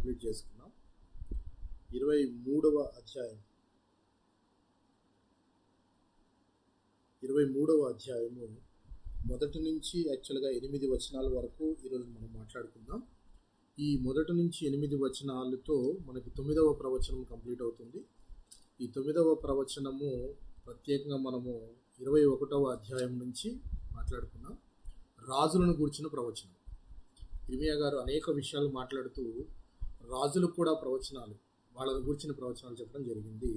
Complete చేసుకున్నాం. 23వ అధ్యాయము మొదటి నుంచి యాక్చువల్గా 8 వచనాల వరకు ఈరోజు మనం మాట్లాడుకుందాం. ఈ మొదటి నుంచి 8 వచనాలతో మనకి 9వ ప్రవచనం కంప్లీట్ అవుతుంది. ఈ 9వ ప్రవచనము ప్రత్యేకంగా మనము 21వ అధ్యాయం నుంచి మాట్లాడుకున్నాం. రాజులను గూర్చిన ప్రవచనం. ఇర్మియా గారు అనేక విషయాలు మాట్లాడుతూ రాజులకు కూడా వాళ్ళని గూర్చిన ప్రవచనాలు చెప్పడం జరిగింది.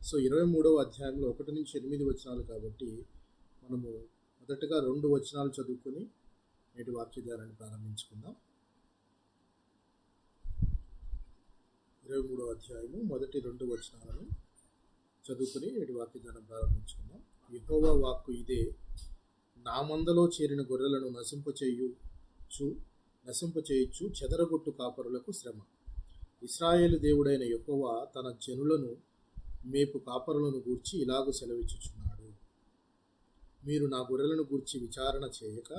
సో 23వ అధ్యాయంలో 1 నుంచి 8 వచనాలు కాబట్టి మనము మొదటగా 2 వచనాలు చదువుకొని నేటి వాక్య ధ్యానాన్ని ప్రారంభించుకుందాం. 23వ అధ్యాయము మొదటి 2 వచనాలను చదువుకొని నేటి వాక్య ధ్యానం ప్రారంభించుకుందాం. యెహోవా వాక్కు ఇదే: నా మందలో చేరిన గొర్రెలను నశింపచేయచ్చు చెదరగొట్టు కాపరులకు శ్రమ. ఇశ్రాయేలు దేవుడైన యెహోవా తన జనులను మేపు కాపరులను గూర్చి ఇలాగు సెలవిచ్చుచున్నాడు: మీరు నా గొర్రెలను గూర్చి విచారణ చేయక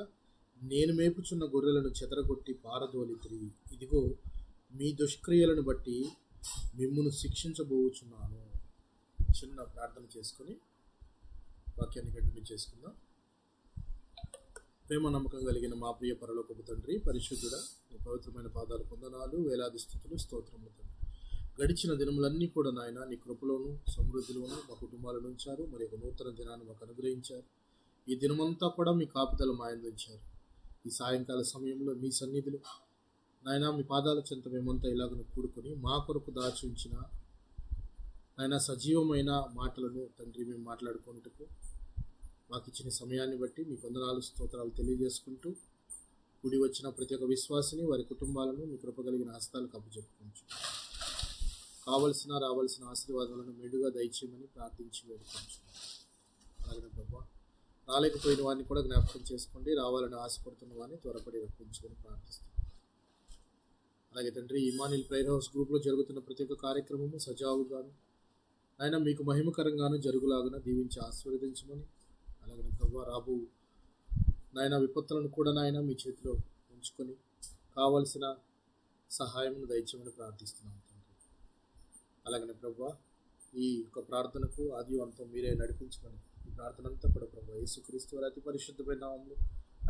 నేను మేపుచున్న గొర్రెలను చెదరగొట్టి పారదోలితిరి. ఇదిగో మీ దుష్క్రియలను బట్టి మిమ్మును శిక్షించబోచున్నాను. చిన్న ప్రార్థన చేసుకొని వాక్యాన్ని కంటిన్యూ చేసుకుందాం. ప్రేమ నమ్మకం కలిగిన మా ప్రియ పరలోకపు తండ్రి, పరిశుద్ధుడా, నీ పవిత్రమైన పాదాలు వందనాలు, వేలాది స్తుతులు, స్తోత్రములు తండ్రి. గడిచిన దినములన్నీ కూడా నాయన నీ కృపలోను సమృద్ధిలోను మా కుటుంబాలను ఉంచారు. మరి ఒక నూతన దినాన్ని మాకు అనుగ్రహించారు. ఈ దినమంతా కూడా మీ కాపుదల మా యందు ఉంచారు. ఈ సాయంకాల సమయంలో మీ సన్నిధిలో నాయన మీ పాదాల చెంత మేమంతా ఇలాగను కూడుకొని మా కొరకు దాచి ఉంచిన నాయన సజీవమైన మాటలను తండ్రి మేము మాట్లాడుకుంటూ మాకు ఇచ్చిన సమయాన్ని బట్టి మీ వందనాలు స్తోత్రాలు తెలియజేసుకుంటూ కూడి వచ్చిన ప్రతి ఒక్క విశ్వాసిని వారి కుటుంబాలను మీ కృప కలిగిన హస్తాలకు అప్పచెప్పుకుంటూ రావాల్సిన ఆశీర్వాదాలను మెండుగా దయచేయమని ప్రార్థించి వేడుకొంచు. అలాగే ప్రభా, రాలేకపోయిన వారిని కూడా జ్ఞాపకం చేసుకోండి. రావాలని ఆశపడుతున్న వారిని త్వరపడి రప్పించుకొని ప్రార్థిస్తున్నాం. అలాగే తండ్రి, ఇమానిల్ ప్రేయర్ హౌస్ గ్రూప్లో జరుగుతున్న ప్రతి ఒక్క కార్యక్రమము సజావుగాను ఆయన మీకు మహిమకరంగాను జరుగులాగున దీవించి ఆశీర్వదించమని, అలాగే ప్రభా రాబు నాయన విపత్తులను కూడా నాయన మీ చేతిలో ఉంచుకొని కావలసిన సహాయమును దయచేయమని ప్రార్థిస్తున్నాం తండ్రి. అలాగనే ప్రభా, ఈ యొక్క ప్రార్థనకు ఆది అంతం మీరే నడిపించమని ఈ ప్రార్థన అంతా కూడా ప్రభా యేసుక్రీస్తు వారి అతి పరిశుద్ధమైన నామములో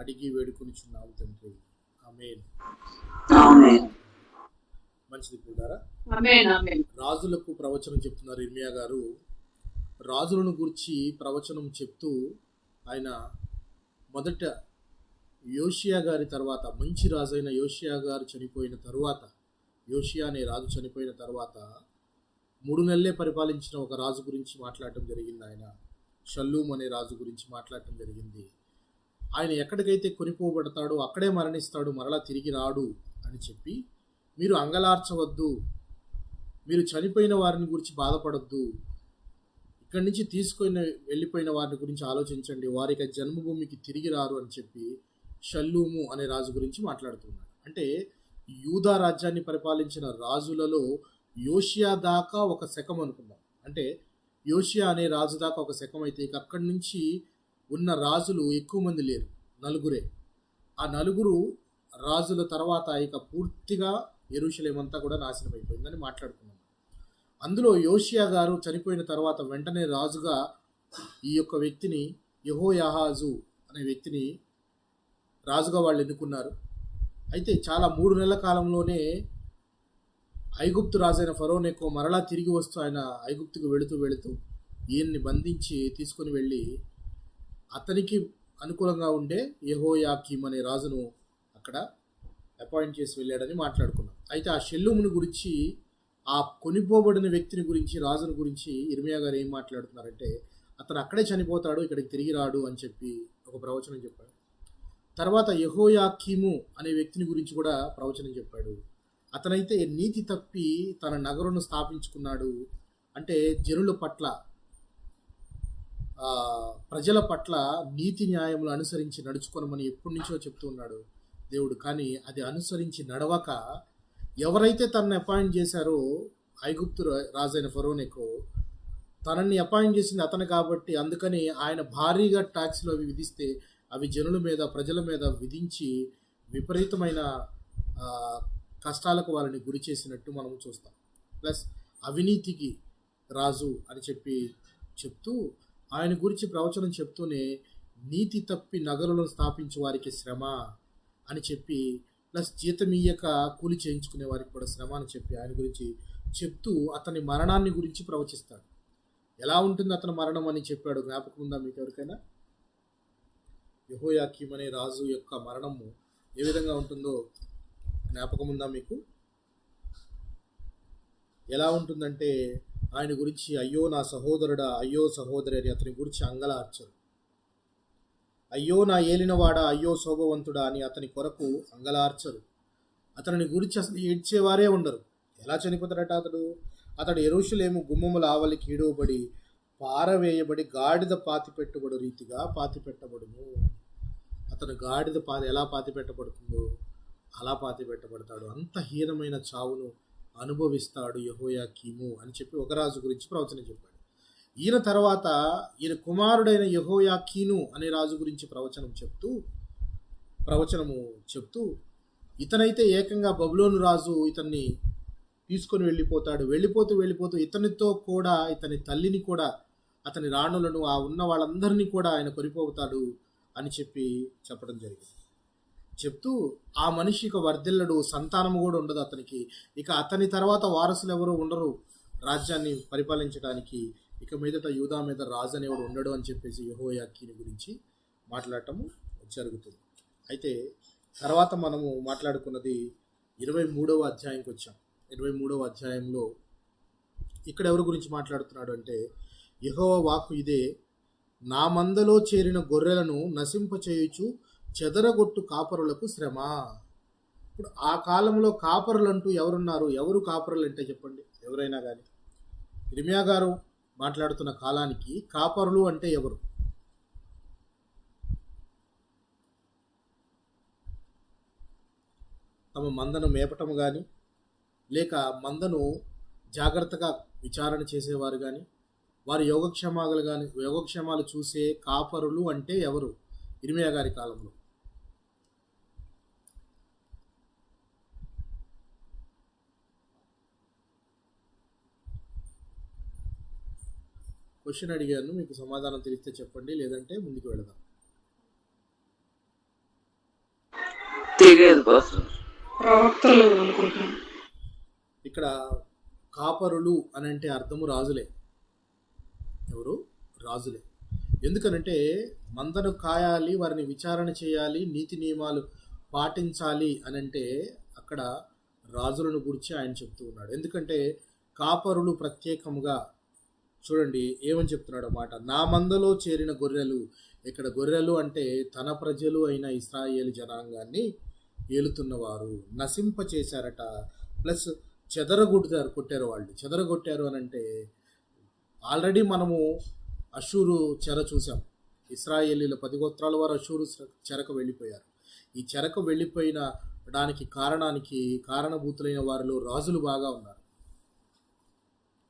అడిగి వేడుకొనిచున్నాము తండ్రి. ఆమేన్. మంచిది పిల్లారా, రాజులకు ప్రవచనం చెప్తున్నారు ఇర్మియా గారు. రాజులను గురించి ప్రవచనం చెప్తూ ఆయన మొదట యోషియా గారి తర్వాత, మంచి రాజైన యోషియా గారు చనిపోయిన తరువాత, యోషియా అనే రాజు చనిపోయిన తర్వాత 3 నెలలే పరిపాలించిన ఒక రాజు గురించి మాట్లాడటం జరిగింది. ఆయన షల్లూమ్ అనే రాజు గురించి మాట్లాడటం జరిగింది. ఆయన ఎక్కడికైతే కొనిపోబడతాడో అక్కడే మరణిస్తాడు, మరలా తిరిగి రాడు అని చెప్పి, మీరు అంగలార్చవద్దు, మీరు చనిపోయిన వారిని గురించి బాధపడద్దు, ఇక్కడి నుంచి వెళ్ళిపోయిన వారిని గురించి ఆలోచించండి, వారికి జన్మభూమికి తిరిగి రారు అని చెప్పి షల్లూము అనే రాజు గురించి మాట్లాడుతున్నాడు. అంటే యూదా రాజ్యాన్ని పరిపాలించిన రాజులలో యోషియా దాకా ఒక శకం అనుకుందాం. అంటే యోషియా అనే రాజు దాకా ఒక శకం అయితే ఇక అక్కడి నుంచి ఉన్న రాజులు ఎక్కువ మంది లేరు, 4. ఆ 4 రాజుల తర్వాత ఇక పూర్తిగా యెరూషలేము అంతా కూడా నాశనం అయిపోయిందని మాట్లాడుకున్నాం. అందులో యోషియా గారు చనిపోయిన తర్వాత వెంటనే రాజుగా ఈ యొక్క వ్యక్తిని, యెహోయాహాజు అనే వ్యక్తిని రాజుగా వాళ్ళు ఎన్నుకున్నారు. అయితే చాలా 3 నెలల కాలంలోనే ఐగుప్తు రాజైన ఫరోనెకో మరలా తిరిగి వస్తూ ఆయన ఐగుప్తుకు వెళుతూ ఈయన్ని బంధించి తీసుకొని వెళ్ళి అతనికి అనుకూలంగా ఉండే యెహోయాకీం అనే రాజును అక్కడ అపాయింట్ చేసి వెళ్ళాడని మాట్లాడుకున్నాం. అయితే ఆ షల్లూమును గురించి, ఆ కొనిపోబడిన వ్యక్తిని గురించి, రాజుని గురించి ఇర్మియా గారు ఏం మాట్లాడుతున్నారంటే, అతను అక్కడే చనిపోతాడు, ఇక్కడికి తిరిగి రాడు అని చెప్పి ఒక ప్రవచనం చెప్పాడు. తర్వాత యెహోయాకీము అనే వ్యక్తిని గురించి కూడా ప్రవచనం చెప్పాడు. అతనైతే నీతి తప్పి తన నగరును స్థాపించుకున్నాడు. అంటే జనుల పట్ల, ప్రజల పట్ల నీతి న్యాయములు అనుసరించి నడుచుకోనమని ఎప్పటి నుంచో చెప్తూ ఉన్నాడు దేవుడు. కానీ అది అనుసరించి నడవక ఎవరైతే తనని అపాయింట్ చేశారో ఐగుప్తు రాజైన ఫరోనెకో, తనని అపాయింట్ చేసింది అతను కాబట్టి అందుకని ఆయన భారీగా ట్యాక్స్లు అవి విధిస్తే అవి జనుల మీద, ప్రజల మీద విధించి విపరీతమైన కష్టాలకు వాళ్ళని గురి చేసినట్టు మనం చూస్తాం. ప్లస్ అవినీతికి రాజు అని చెప్తూ ఆయన గురించి ప్రవచనం చెప్తూనే నీతి తప్పి నగరులను స్థాపించే వారికి శ్రమ అని చెప్పి, ప్లస్ జీతమియ్యక కూలి చేయించుకునే వారికి కూడా శ్రమ అని చెప్పి ఆయన గురించి చెప్తూ అతని మరణాన్ని గురించి ప్రవచిస్తాడు. ఎలా ఉంటుంది అతని మరణం అని చెప్పాడు, జ్ఞాపకం ఉందా మీకు ఎవరికైనా? యెహోయాకీం అనే రాజు యొక్క మరణము ఏ విధంగా ఉంటుందో జ్ఞాపకం ఉందా మీకు? ఎలా ఉంటుందంటే ఆయన గురించి అయ్యో నా సహోదరుడా, అయ్యో సహోదరి అని అతని గురించి అంగలార్చరు. అయ్యో నా ఏలినవాడా, అయ్యో శోభవంతుడా అని అతని కొరకు అంగలార్చరు. అతని గురించి అసలు ఏడ్చేవారే ఉండరు. ఎలా చనిపోతాడట అతడు యెరూషలేము గుమ్మముల ఆవలికి ఈడవబడి పారవేయబడి గాడిద పాతిపెట్టబడు రీతిగా పాతిపెట్టబడును. అతను గాడిద ఎలా పాతిపెట్టబడుతుందో అలా పాతిపెట్టబడతాడు. అంత హీనమైన చావును అనుభవిస్తాడు యెహోయాకీము అని చెప్పి ఒక రాజు గురించి ప్రవచనం చెప్పాడు. ఈయన తర్వాత ఈయన కుమారుడైన యెహోయాకీను అనే రాజు గురించి ప్రవచనము చెప్తూ ఇతనైతే ఏకంగా బబులోను రాజు ఇతన్ని తీసుకొని వెళ్ళిపోతూ ఇతనితో కూడా ఇతని తల్లిని కూడా అతని రాణులను ఆ ఉన్న వాళ్ళందరినీ కూడా ఆయన కొనిపోతాడు అని చెప్పడం జరిగింది. చెప్తూ ఆ మనిషి ఇక వర్ధిల్లడు, సంతానము కూడా ఉండదు అతనికి. ఇక అతని తర్వాత వారసులు ఎవరు ఉండరు రాజ్యాన్ని పరిపాలించడానికి. ఇక మీదట యూదా మీద రాజు అనేవాడు ఉండడు అని చెప్పేసి యెహోయాకీను గురించి మాట్లాడటము జరుగుతుంది. అయితే తర్వాత మనము మాట్లాడుకున్నది 23వ అధ్యాయంకి వచ్చాం. 23వ అధ్యాయంలో ఇక్కడ ఎవరి గురించి మాట్లాడుతున్నాడు అంటే, యెహోవా వాక్కు ఇదే, నా మందలో చేరిన గొర్రెలను నశింపచేయుచు చెదరగొట్టు కాపరులకు శ్రమ. ఇప్పుడు ఆ కాలంలో కాపరులు అంటూ ఎవరున్నారు? ఎవరు కాపరులు అంటే చెప్పండి, ఎవరైనా కానీ. ఇర్మియా గారు మాట్లాడుతున్న కాలానికి కాపరులు అంటే ఎవరు? తమ మందను మేపటం కానీ, లేక మందను జాగ్రత్తగా విచారణ చేసేవారు కానీ, వారి యోగక్షేమాలు చూసే కాపరులు అంటే ఎవరు ఇర్మియా గారి కాలంలో? క్వశ్చన్ అడిగాను, మీకు సమాధానం తెలిస్తే చెప్పండి, లేదంటే ముందుకు వెళదాం. ఇక్కడ కాపరులు అని అంటే అర్థము రాజులే. ఎవరు? రాజులే. ఎందుకనంటే మందను కాయాలి, వారిని విచారణ చేయాలి, నీతి నియమాలు పాటించాలి అని అంటే అక్కడ రాజులను గురించి ఆయన చెప్తూ ఉన్నాడు. ఎందుకంటే కాపరులు ప్రత్యేకంగా చూడండి ఏమని చెప్తున్నాడు మాట, నా మందలో చేరిన గొర్రెలు. ఇక్కడ గొర్రెలు అంటే తన ప్రజలు అయిన ఇశ్రాయేలు జనాంగాన్ని ఏలుతున్నవారు నశింప చేశారట. ప్లస్ కొట్టారు వాళ్ళు. చెదరగొట్టారు అని అంటే ఆల్రెడీ మనము అషూరు చెర చూసాం. ఇశ్రాయేలీల 10 గోత్రాల వారు అషూరు చెరకు వెళ్ళిపోయారు. ఈ చెరకు వెళ్ళిపోయిన దానికి కారణభూతులైన వారిలో రాజులు బాగా ఉన్నారు.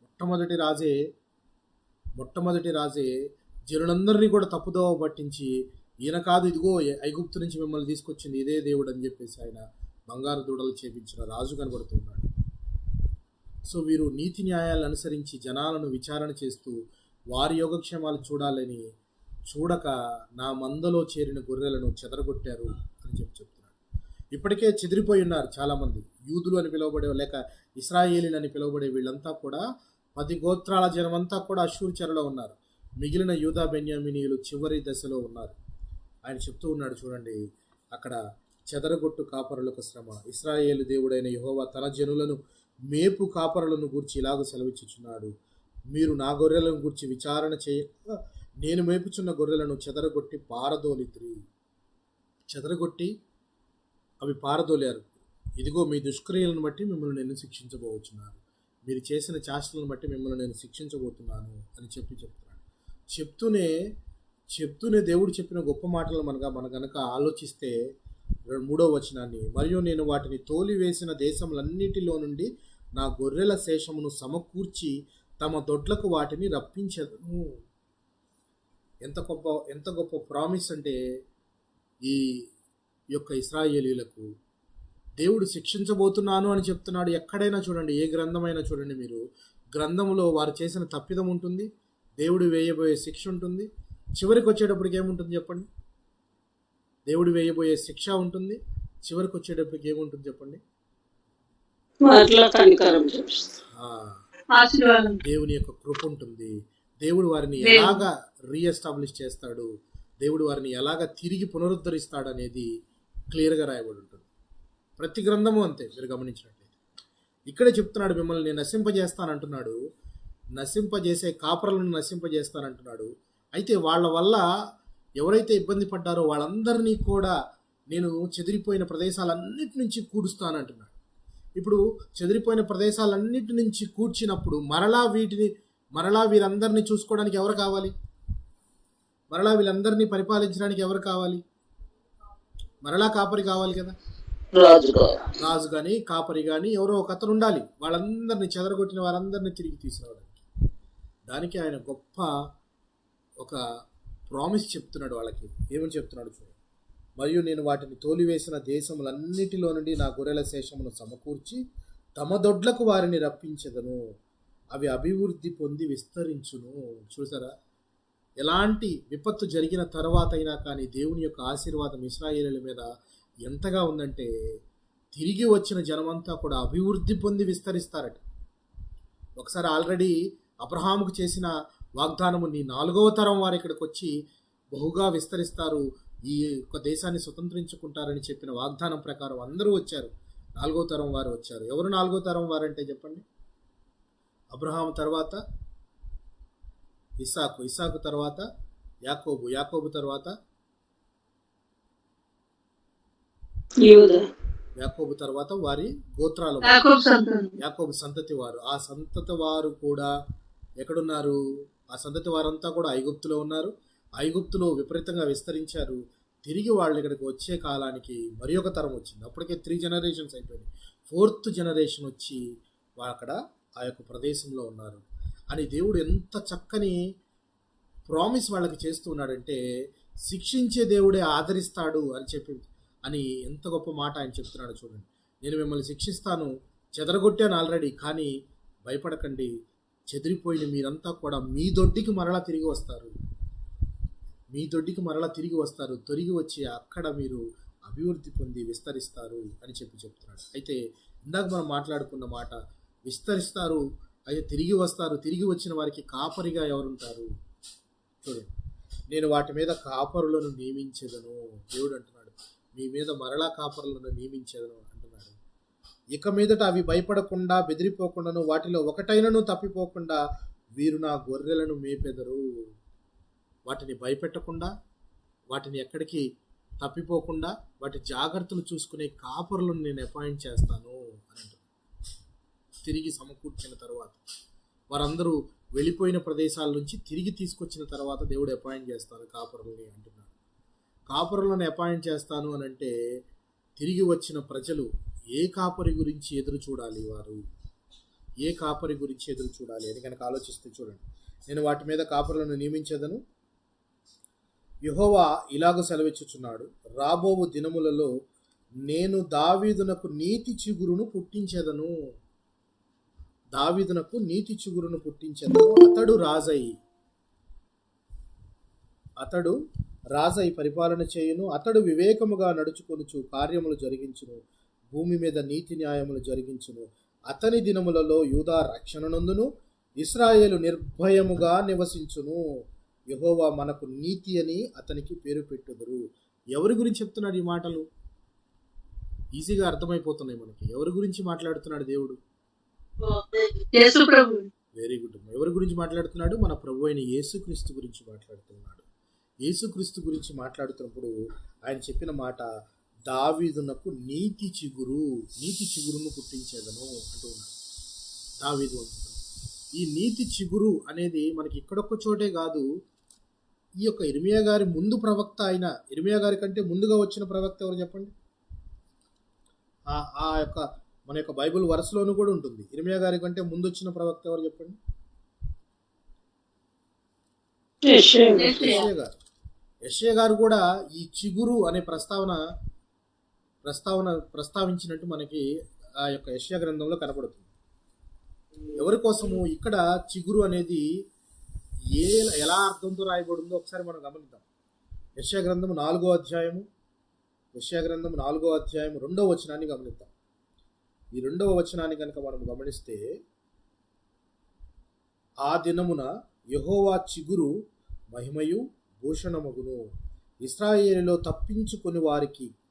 మొట్టమొదటి రాజే జనులందరినీ కూడా తప్పుదోవ పట్టించి, ఈయన కాదు, ఇదిగో ఐగుప్తు నుంచి మిమ్మల్ని తీసుకొచ్చింది ఇదే దేవుడు అని చెప్పేసి ఆయన బంగారు దూడలు చేపించిన రాజు కనబడుతున్నాడు. సో వీరు నీతి న్యాయాలను అనుసరించి జనాలను విచారణ చేస్తూ వారి యోగక్షేమాలు చూడక నా మందలో చేరిన గొర్రెలను చెదరగొట్టారు అని చెప్తున్నాడు. ఇప్పటికే చెదిరిపోయి ఉన్నారు చాలామంది. యూదులు అని పిలువబడే లేక ఇశ్రాయేలీలు అని పిలువబడే వీళ్ళంతా కూడా 10 గోత్రాల జనమంతా కూడా అషూరు చెరలో ఉన్నారు. మిగిలిన యూదా బెన్యామీనీయులు చివరి దశలో ఉన్నారు. ఆయన చెప్తూ ఉన్నాడు చూడండి, అక్కడ చెదరగొట్టు కాపరులకు శ్రమ. ఇశ్రాయేలు దేవుడైన యెహోవా తన జనులను మేపు కాపరులను గూర్చి ఇలాగ సెలవిచ్చుచున్నాడు, మీరు నా గొర్రెలను గూర్చి విచారణ చేయక నేను మేపుచున్న గొర్రెలను చెదరగొట్టి అవి పారదోలారు. ఇదిగో మీ దుష్క్రియలను బట్టి మిమ్మల్ని నేను శిక్షించబోతున్నాను, మీరు చేసిన చేష్టలను బట్టి మిమ్మల్ని నేను శిక్షించబోతున్నాను అని చెప్తున్నాడు. చెప్తూనే దేవుడు చెప్పిన గొప్ప మాటలు మన గనక ఆలోచిస్తే 3వ వచనాన్ని, మరియు నేను వాటిని తోలివేసిన దేశములన్నిటిలో నుండి నా గొర్రెల శేషమును సమకూర్చి తమ దొడ్లకు వాటిని రప్పించెదను. ఎంత గొప్ప ప్రామిస్ అంటే ఈ యొక్క ఇశ్రాయేలీలకు దేవుడు శిక్షించబోతున్నాను అని చెప్తున్నాడు. ఎక్కడైనా చూడండి, ఏ గ్రంథమైనా చూడండి మీరు, గ్రంథంలో వారు చేసిన తప్పిదం ఉంటుంది, దేవుడు వేయబోయే శిక్ష ఉంటుంది. చివరికి వచ్చేటప్పటికి ఏముంటుంది చెప్పండి? దేవుడు వేయబోయే శిక్ష ఉంటుంది, చివరికి వచ్చేటప్పటికి ఏముంటుంది చెప్పండి? దేవుని యొక్క కృప ఉంటుంది. దేవుడు వారిని ఎలాగా రీఎస్టాబ్లిష్ చేస్తాడు, దేవుడు వారిని ఎలాగా తిరిగి పునరుద్ధరిస్తాడు అనేది క్లియర్గా రాయబడి ఉంటుంది. ప్రతి గ్రంథము అంతే. మీరు గమనించినట్లయితే ఇక్కడే చెప్తున్నాడు, మిమ్మల్ని నేను నశింపజేస్తానంటున్నాడు, నశింపజేసే కాపరులను నశింపజేస్తానంటున్నాడు. అయితే వాళ్ళ వల్ల ఎవరైతే ఇబ్బంది పడ్డారో వాళ్ళందరినీ కూడా నేను చెదిరిపోయిన ప్రదేశాలన్నిటి నుంచి కూడుస్తానంటున్నాడు. ఇప్పుడు చెదిరిపోయిన ప్రదేశాలన్నిటి నుంచి కూర్చినప్పుడు మరలా వీరందరినీ చూసుకోవడానికి ఎవరు కావాలి? మరలా వీళ్ళందరినీ పరిపాలించడానికి ఎవరు కావాలి? మరలా కాపరి కావాలి కదా. రాజు కానీ కాపరి కానీ ఎవరో ఒక అతను ఉండాలి, వాళ్ళందరినీ చెదరగొట్టిన వారందరినీ తిరిగి తీసుకురావడానికి. దానికి ఆయన గొప్ప ఒక ప్రామిస్ చెప్తున్నాడు వాళ్ళకి. ఏమని చెప్తున్నాడు చూడండి. మరియు నేను వాటిని తోలివేసిన దేశములన్నిటిలో నుండి నా గొర్రెల శేషమును సమకూర్చి తమ దొడ్లకు వారిని రప్పించెదను, అవి అభివృద్ధి పొంది విస్తరించును. చూసారా, ఎలాంటి విపత్తు జరిగిన తర్వాత అయినా కానీ దేవుని యొక్క ఆశీర్వాదం ఇశ్రాయేలీయుల మీద ఎంతగా ఉందంటే, తిరిగి వచ్చిన జనమంతా కూడా అభివృద్ధి పొంది విస్తరిస్తారట. ఒకసారి ఆల్రెడీ అబ్రహాముకు చేసిన వాగ్దానము, నీ 4వ తరం వారు ఇక్కడికి వచ్చి బహుగా విస్తరిస్తారు, ఈ యొక్క దేశాన్ని స్వతంత్రించుకుంటారని చెప్పిన వాగ్దానం ప్రకారం అందరూ వచ్చారు. 4వ తరం వారు వచ్చారు. ఎవరు 4వ తరం వారంటే చెప్పండి? అబ్రహాము తర్వాత ఇస్సాకు, ఇస్సాకు తర్వాత యాకోబు, యాకోబు తర్వాత యాకోబు తర్వాత వారి గోత్రాలు, యాకోబు సంతతి వారు. ఆ సంతతి వారు కూడా ఎక్కడున్నారు? ఆ సంతతి వారంతా కూడా ఐగుప్తులో ఉన్నారు. ఐగుప్తులో విపరీతంగా విస్తరించారు. తిరిగి వాళ్ళు ఇక్కడికి వచ్చే కాలానికి మరి ఒక తరం వచ్చింది. అప్పటికే 3 generations అయిపోయింది. 4th generation వచ్చి అక్కడ ఆ యొక్క ప్రదేశంలో ఉన్నారు అని దేవుడు ఎంత చక్కని ప్రామిస్ వాళ్ళకి చేస్తూ ఉన్నాడంటే, శిక్షించే దేవుడే ఆదరిస్తాడు అని చెప్పి అని ఎంత గొప్ప మాట ఆయన చెప్తున్నాడు చూడండి. నేను మిమ్మల్ని శిక్షిస్తాను, చెదరగొట్టాను ఆల్రెడీ, కానీ భయపడకండి, చెదిరిపోయిన మీరంతా కూడా మీ దొడ్డికి మరలా తిరిగి వస్తారు, మీ దొడ్డికి మరలా తిరిగి వస్తారు, తిరిగి వచ్చి అక్కడ మీరు అభివృద్ధి పొంది విస్తరిస్తారు అని చెప్తున్నాడు. అయితే ఇందాక మనం మాట్లాడుకున్న మాట, విస్తరిస్తారు, అయితే తిరిగి వస్తారు. తిరిగి వచ్చిన వారికి కాపరిగా ఎవరుంటారు చూడండి. నేను వాటి మీద కాపరులను నియమించేదను, దేవుడు అంటున్నాడు. మీ మీద మరలా కాపరులను నియమించేదను అంటున్నాడు. ఇక మీదట అవి భయపడకుండా బెదిరిపోకుండాను వాటిలో ఒకటైనను తప్పిపోకుండా వీరు నా గొర్రెలను మేపెదరు. వాటిని భయపెట్టకుండా, వాటిని ఎక్కడికి తప్పిపోకుండా వాటి జాగ్రత్తలు చూసుకునే కాపరులను నేను అపాయింట్ చేస్తాను అని అంటున్నాడు. తిరిగి సమకూర్చిన తర్వాత వారందరూ వెళ్ళిపోయిన ప్రదేశాల నుంచి తిరిగి తీసుకొచ్చిన తర్వాత దేవుడు అపాయింట్ చేస్తాను కాపరులని అంటున్నాడు. కాపరులను అపాయింట్ చేస్తాను అని అంటే, తిరిగి వచ్చిన ప్రజలు ఏ కాపరి గురించి ఎదురు చూడాలి? వారు ఏ కాపరి గురించి ఎదురు చూడాలి అని కనుక ఆలోచిస్తే చూడండి. నేను వాటి మీద కాపరులను నియమించేదను, యెహోవా ఇలాగ సెలవిచ్చుచున్నాడు, రాబోవు దినములలో నేను దావీదునకు నీతి చిగురును పుట్టించేదను, దావీదునకు నీతి చిగురును పుట్టించేదను, అతడు రాజై పరిపాలన చేయును, అతడు వివేకముగా నడుచుకొనుచు కార్యములు జరిగించును, భూమి మీద నీతి న్యాయములు జరిగించును, అతని దినములలో యూదా రక్షణ నందును, ఇశ్రాయేలు నిర్భయముగా నివసించును, యెహోవా మనకు నీతి అని అతనికి పేరు పెట్టుదురు. ఎవరి గురించి చెప్తున్నాడు ఈ మాటలు? ఈజీగా అర్థమైపోతున్నాయి మనకి. ఎవరి గురించి మాట్లాడుతున్నాడు దేవుడు? Very good. ఎవరి గురించి మాట్లాడుతున్నాడు? మన ప్రభు అయిన యేసుక్రీస్తు గురించి మాట్లాడుతున్నాడు. యేసుక్రీస్తు గురించి మాట్లాడుతున్నప్పుడు ఆయన చెప్పిన మాట, దావీదునకు నీతి చిగురును పుట్టించేదను అంటున్నాడు. దావీదు అంటున్నాడు. ఈ నీతి చిగురు అనేది మనకి ఇక్కడొక్క చోటే కాదు, ఈ యొక్క ఇర్మియా గారి ముందు ప్రవక్త అయిన, ఇర్మియా గారి కంటే ముందుగా వచ్చిన ప్రవక్త ఎవరు చెప్పండి? ఆ యొక్క మన యొక్క బైబిల్ వరుసలోనూ కూడా ఉంటుంది. ఇర్మియా గారి కంటే ముందు వచ్చిన ప్రవక్త ఎవరు చెప్పండి? యెషయా గారు. యెషయా గారు కూడా ఈ చిగురు అనే ప్రస్తావించినట్టు మనకి ఆ యొక్క యెషయా గ్రంథంలో కనపడుతుంది. ఎవరి కోసము ఇక్కడ చిగురు అనేది ఎలా అర్థంతో రాయబడిందో ఒకసారి మనం గమనిద్దాం. యెషయా గ్రంథం 4వ అధ్యాయము 2వ వచనాన్ని గమనిద్దాం. ఈ 2వ వచనాన్ని కనుక మనం గమనిస్తే, ఆ దినమున యెహోవా చిగురు మహిమయు భూషణమగును, ఇశ్రాయేలులో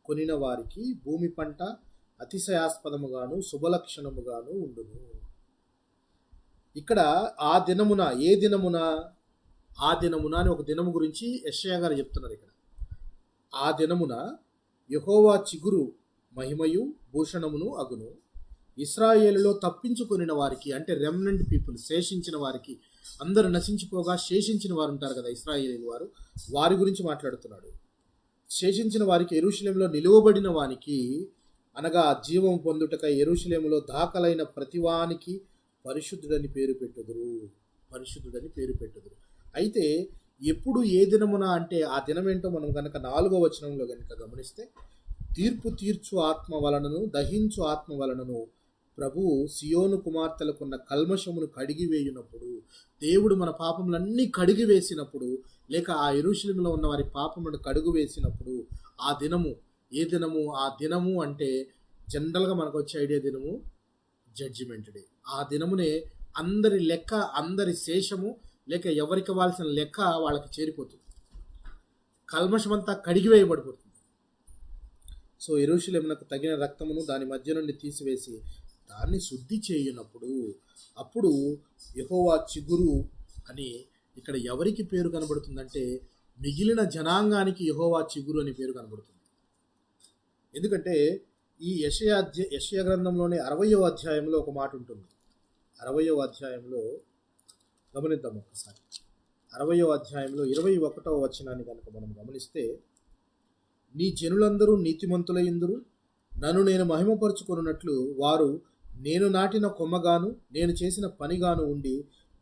కొనిన వారికి భూమి పంట అతిశయాస్పదముగాను శుభలక్షణముగాను ఉండును. ఇక్కడ ఆ దినమున, ఏ దినమున? ఆ దినమున అని ఒక దినము గురించి యెషయా గారు చెప్తున్నారు. ఇక్కడ ఆ దినమున యెహోవా చిగురు మహిమయు భూషణమును అగును, ఇశ్రాయేలులో తప్పించుకొనిన వారికి, అంటే రెమ్నెంట్ పీపుల్, శేషించిన వారికి, అందరూ నశించిపోగా శేషించిన వారు ఉంటారు కదా ఇశ్రాయేలు వారు, వారి గురించి మాట్లాడుతున్నాడు. శేషించిన వారికి, యెరూషలేములో నిలువబడిన వానికి, అనగా జీవం పొందుటకై యెరూషలేములో దాఖలైన ప్రతివానికి పరిశుద్ధుడని పేరు పెట్టుదురు. అయితే ఎప్పుడు, ఏ దినమున అంటే ఆ దినం ఏంటో మనం కనుక 4వ వచనంలో కనుక గమనిస్తే, తీర్పు తీర్చు ఆత్మ వలనను దహించు ఆత్మ వలనను ప్రభువు సియోను కుమార్తెలకున్న కల్మషమును కడిగివేయునప్పుడు, దేవుడు మన పాపములన్నీ కడిగివేసినప్పుడు, లేక ఆ యెరూషలేములో ఉన్న వారి పాపములను కడుగువేసినప్పుడు, ఆ దినము, ఏ దినము? ఆ దినము అంటే జనరల్గా మనకు వచ్చే ఐడియా దినము జడ్జిమెంట్ డే. ఆ దినమునే అందరి లెక్క, అందరి శేషము, లేక ఎవరికి ఇవ్వాల్సిన లెక్క వాళ్ళకి చేరిపోతుంది. కల్మషమంతా కడిగివేయబడిపోతుంది. సో యెరూషలేమునకు తగిన రక్తమును దాని మధ్య నుండి తీసివేసి దాన్ని శుద్ధి చేయునప్పుడు, అప్పుడు యెహోవా చిగురు అని ఇక్కడ ఎవరికి పేరు కనబడుతుందంటే, మిగిలిన జనాంగానికి యెహోవా చిగురు అని పేరు కనబడుతుంది. ఎందుకంటే ఈ యెషయా గ్రంథంలోని 60వ అధ్యాయంలో ఒక మాట ఉంటుంది. 60వ అధ్యాయంలో గమనిద్దాం ఒక్కసారి. 60వ అధ్యాయంలో 21వ వచనాన్ని కనుక మనం గమనిస్తే, నీ జనులందరూ నీతిమంతులయ్యుందురు, నన్ను నేను మహిమపరుచుకొనున్నట్లు వారు నేను నాటిన కొమ్మగాను నేను చేసిన పనిగాను ఉండి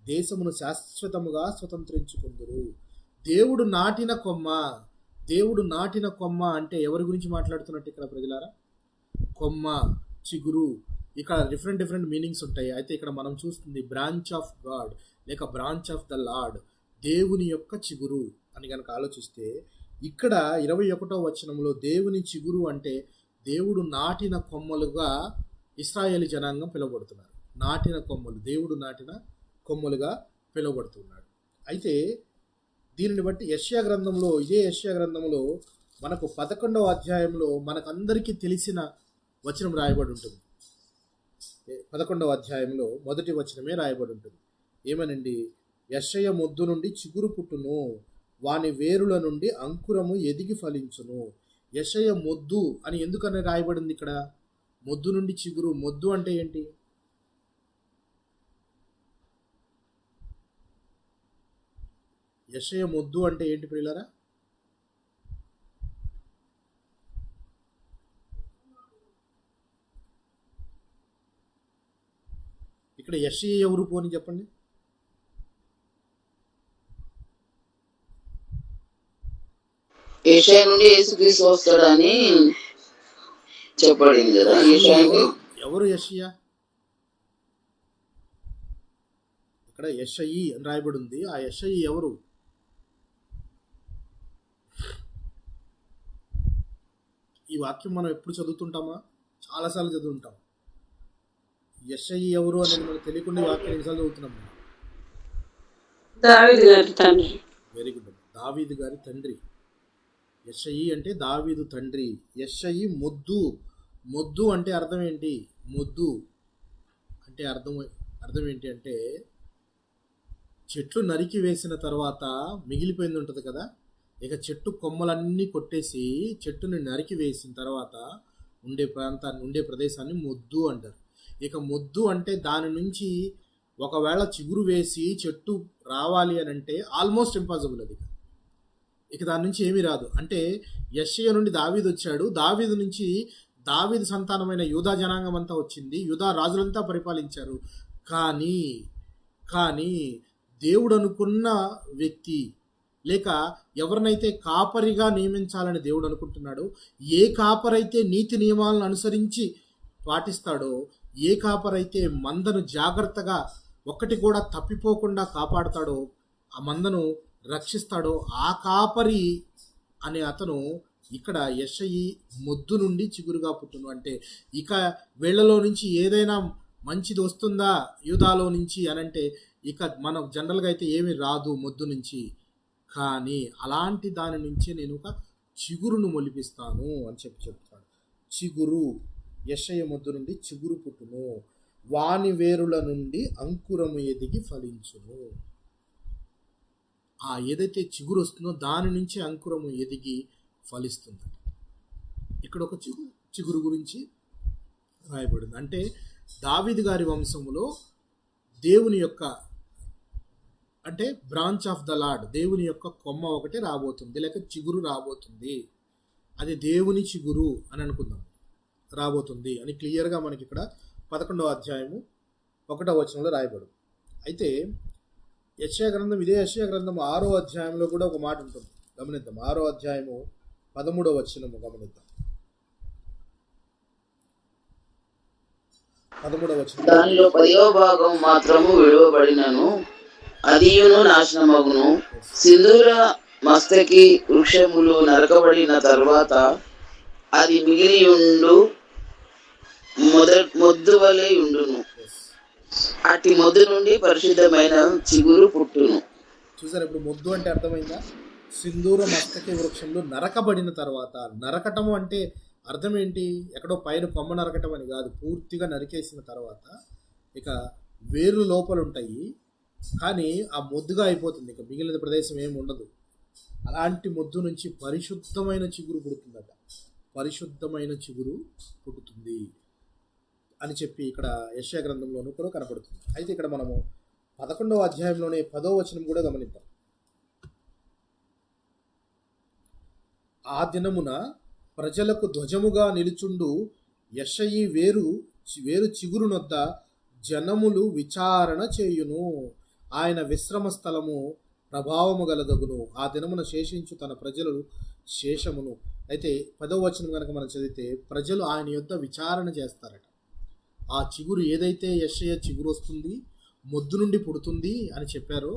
దేశమును శాశ్వతముగా స్వతంత్రించుకుందురు. దేవుడు నాటిన కొమ్మ అంటే ఎవరి గురించి మాట్లాడుతున్నట్టు ఇక్కడ ప్రజలారా? కొమ్మ, చిగురు, ఇక్కడ డిఫరెంట్ మీనింగ్స్ ఉంటాయి. అయితే ఇక్కడ మనం చూస్తుంది బ్రాంచ్ ఆఫ్ గాడ్, లేక బ్రాంచ్ ఆఫ్ ద లార్డ్, దేవుని యొక్క చిగురు అని కనుక ఆలోచిస్తే, ఇక్కడ 21వ వచనంలో దేవుని చిగురు అంటే దేవుడు నాటిన కొమ్మలుగా ఇశ్రాయేలు జనాంగం పిలువబడుతున్నారు. నాటిన కొమ్మలు, దేవుడు నాటిన కొమ్మలుగా పిలువబడుతున్నాడు. అయితే దీనిని బట్టి యెషయా గ్రంథంలో, ఇదే యెషయా గ్రంథంలో మనకు 11వ అధ్యాయంలో మనకందరికీ తెలిసిన వచనం రాయబడి ఉంటుంది. 11వ అధ్యాయంలో మొదటి వచనమే రాయబడి ఉంటుంది. ఏమనండి? యెషయా మొద్దు నుండి చిగురు పుట్టును, వాని వేరుల నుండి అంకురము ఎదిగి ఫలించును. యెషయా మొద్దు అని ఎందుకని రాయబడింది ఇక్కడ? మొద్దు నుండి చిగురు. మొద్దు అంటే ఏంటి? యెషయా మొద్దు అంటే ఏంటి ప్రియులారా? ఇక్కడ యెషయా ఎవరు పోని చెప్పండి. యెషయా నుండి యేసుక్రీస్తు వస్తాడని చెప్పబడింది కదా. ఎవరు యెషయా? ఇక్కడ యెషయి అని రాయబడి ఉంది. ఆ యెషయి ఎవరు? ఈ వాక్యం మనం ఎప్పుడు చదువుతుంటామా? చాలాసార్లు చదువుతుంటాం. యెషయి ఎవరు అనేది మనకు తెలియకుండా వాక్యం ఎన్నిసార్లు చదువుతున్నాం. దావీదు గారి తండ్రి. Very good. దావీదు గారి తండ్రి. యెషయి అంటే దావీదు తండ్రి. యెషయి మొద్దు అంటే అర్థం ఏంటి? మొద్దు అంటే అర్థం ఏంటి అంటే, చెట్లు నరికి వేసిన తర్వాత మిగిలిపోయింది ఉంటుంది కదా, ఇక చెట్టు కొమ్మలన్నీ కొట్టేసి చెట్టుని నరికి వేసిన తర్వాత ఉండే ప్రదేశాన్ని మొద్దు అంటారు. ఇక మొద్దు అంటే దాని నుంచి ఒకవేళ చిగురు వేసి చెట్టు రావాలి అని అంటే ఆల్మోస్ట్ ఇంపాసిబుల్. అది ఇక దాని నుంచి ఏమీ రాదు. అంటే యెషయా నుండి దావీదు వచ్చాడు, దావీదు నుంచి దావీదు సంతానమైన యూదా జనాంగం అంతా వచ్చింది, యూదా రాజులంతా పరిపాలించారు. కానీ దేవుడు అనుకున్న వ్యక్తి, లేక ఎవరినైతే కాపరిగా నియమించాలని దేవుడు అనుకుంటున్నాడో, ఏ కాపరైతే నీతి నియమాలను అనుసరించి పాటిస్తాడో, ఏ కాపరైతే మందను జాగ్రత్తగా ఒక్కటి కూడా తప్పిపోకుండా కాపాడుతాడో, ఆ మందను రక్షిస్తాడో, ఆ కాపరి అనే అతను ఇక్కడ యెషయి మొద్దు నుండి చిగురుగా పుట్టును. అంటే ఇక వీళ్ళలో నుంచి ఏదైనా మంచిది వస్తుందా యూదాలో నుంచి అనంటే, ఇక మనం జనరల్గా అయితే ఏమి రాదు మొద్దు నుంచి, కానీ అలాంటి దాని నుంచి నేను ఒక చిగురును మొలిపిస్తాను అని చెప్తాడు. చిగురు, యెషయ మొద్దు నుండి చిగురు పుట్టును, వాని వేరుల నుండి అంకురము ఎదిగి ఫలించును. ఏదైతే చిగురు వస్తుందో దాని నుంచి అంకురము ఎదిగి ఫలిస్తుంది. ఇక్కడ ఒక చిగురు గురించి రాయబడింది. అంటే దావీదు గారి వంశములో దేవుని యొక్క, అంటే బ్రాంచ్ ఆఫ్ ద లార్డ్, దేవుని యొక్క కొమ్మ ఒకటి రాబోతుంది, లేక చిగురు రాబోతుంది. అది దేవుని చిగురు అని అనుకుందాం, రాబోతుంది అని క్లియర్గా మనకి ఇక్కడ 11వ అధ్యాయము 1వ వచనంలో రాయబడు. అయితే యెషయా గ్రంథం, ఇదే యెషయా గ్రంథం 6వ అధ్యాయంలో కూడా ఒక మాట ఉంటుంది, గమనిద్దాం. 6వ అధ్యాయము 13వ వచనము గమనిద్దాం. 13వ వచనం, దానిలో 10వ భాగం మాత్రము విడువబడినను అదియును నాశనమగును. సింధూర మస్తకి వృక్షములు నరకబడిన తర్వాత అది మిగిలి ఉండు మొద్దు వలె ఉండును. అట్టి మొద్దు నుండి పరిశుద్ధమైన చిగురు పుట్టును. చూసారు ఇప్పుడు మొద్దు అంటే అర్థమైందా? సింధూర మస్తకి వృక్షంలో నరకబడిన తర్వాత, నరకటము అంటే అర్థం ఏంటి? ఎక్కడో పైన కొమ్మ నరకటం అని కాదు, పూర్తిగా నరికేసిన తర్వాత ఇక వేర్లు లోపల ఉంటాయి, కానీ ఆ మొద్దుగా అయిపోతుంది, ఇక మిగిలిన ప్రదేశం ఏమి ఉండదు. అలాంటి మొద్దు నుంచి పరిశుద్ధమైన చిగురు పుడుతుందట, పరిశుద్ధమైన చిగురు పుట్టుతుంది అని చెప్పి ఇక్కడ యెషయా గ్రంథంలోనూ కూడా కనపడుతుంది. అయితే ఇక్కడ మనము 11వ అధ్యాయంలోనే 10వ వచనం కూడా గమనిద్దాం. ఆ దినమున ప్రజలకు ధ్వజముగా నిలుచుండు యెషయి వేరు చిగురునొద్ద జనములు విచారణ చేయును, ఆయన విశ్రమ స్థలము ప్రభావము గలదగును. ఆ దినమున శేషించు తన ప్రజలు శేషమును. అయితే 10వ వచనం కనుక మనం చదివితే, ప్రజలు ఆయన యొద్ద విచారణ చేస్తారట. ఆ చిగురు ఏదైతే యెషయ చిగురు వస్తుంది, మొద్దు నుండి పుడుతుంది అని చెప్పారో,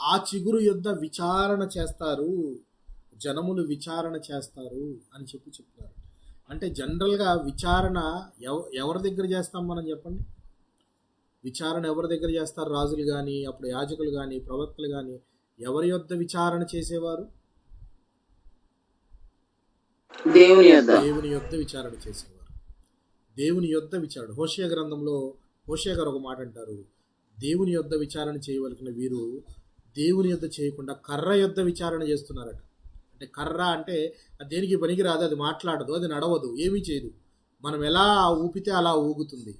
ఆ చిగురు యొద్ద విచారణ చేస్తారు, జనములు విచారణ చేస్తారు అని చెప్తున్నారు. అంటే జనరల్గా విచారణ ఎవరి దగ్గర చేస్తాం మనం చెప్పండి? విచారణ ఎవరి దగ్గర చేస్తారు? రాజులు కానీ, అప్పుడు యాజకులు కానీ, ప్రవక్తలు కానీ ఎవరి యొద్ద విచారణ చేసేవారు? దేవుని యొద్ద విచారణ చేసేవారు. దేవుని యొద్ద విచారణ. హోషేయ గ్రంథంలో హోషేయ గారు ఒక మాట అంటారు, దేవుని యొద్ద విచారణ చేయవలసిన వీరు దేవుని యొద్ద చేయకుండా కర్ర యొద్ద విచారణ చేస్తున్నారట. అంటే కర్ర అంటే అది దేనికి పనికి రాదు, అది మాట్లాడదు, అది నడవదు, ఏమీ చేయదు, మనం ఎలా ఊపితే అలా ఊగుతుంది.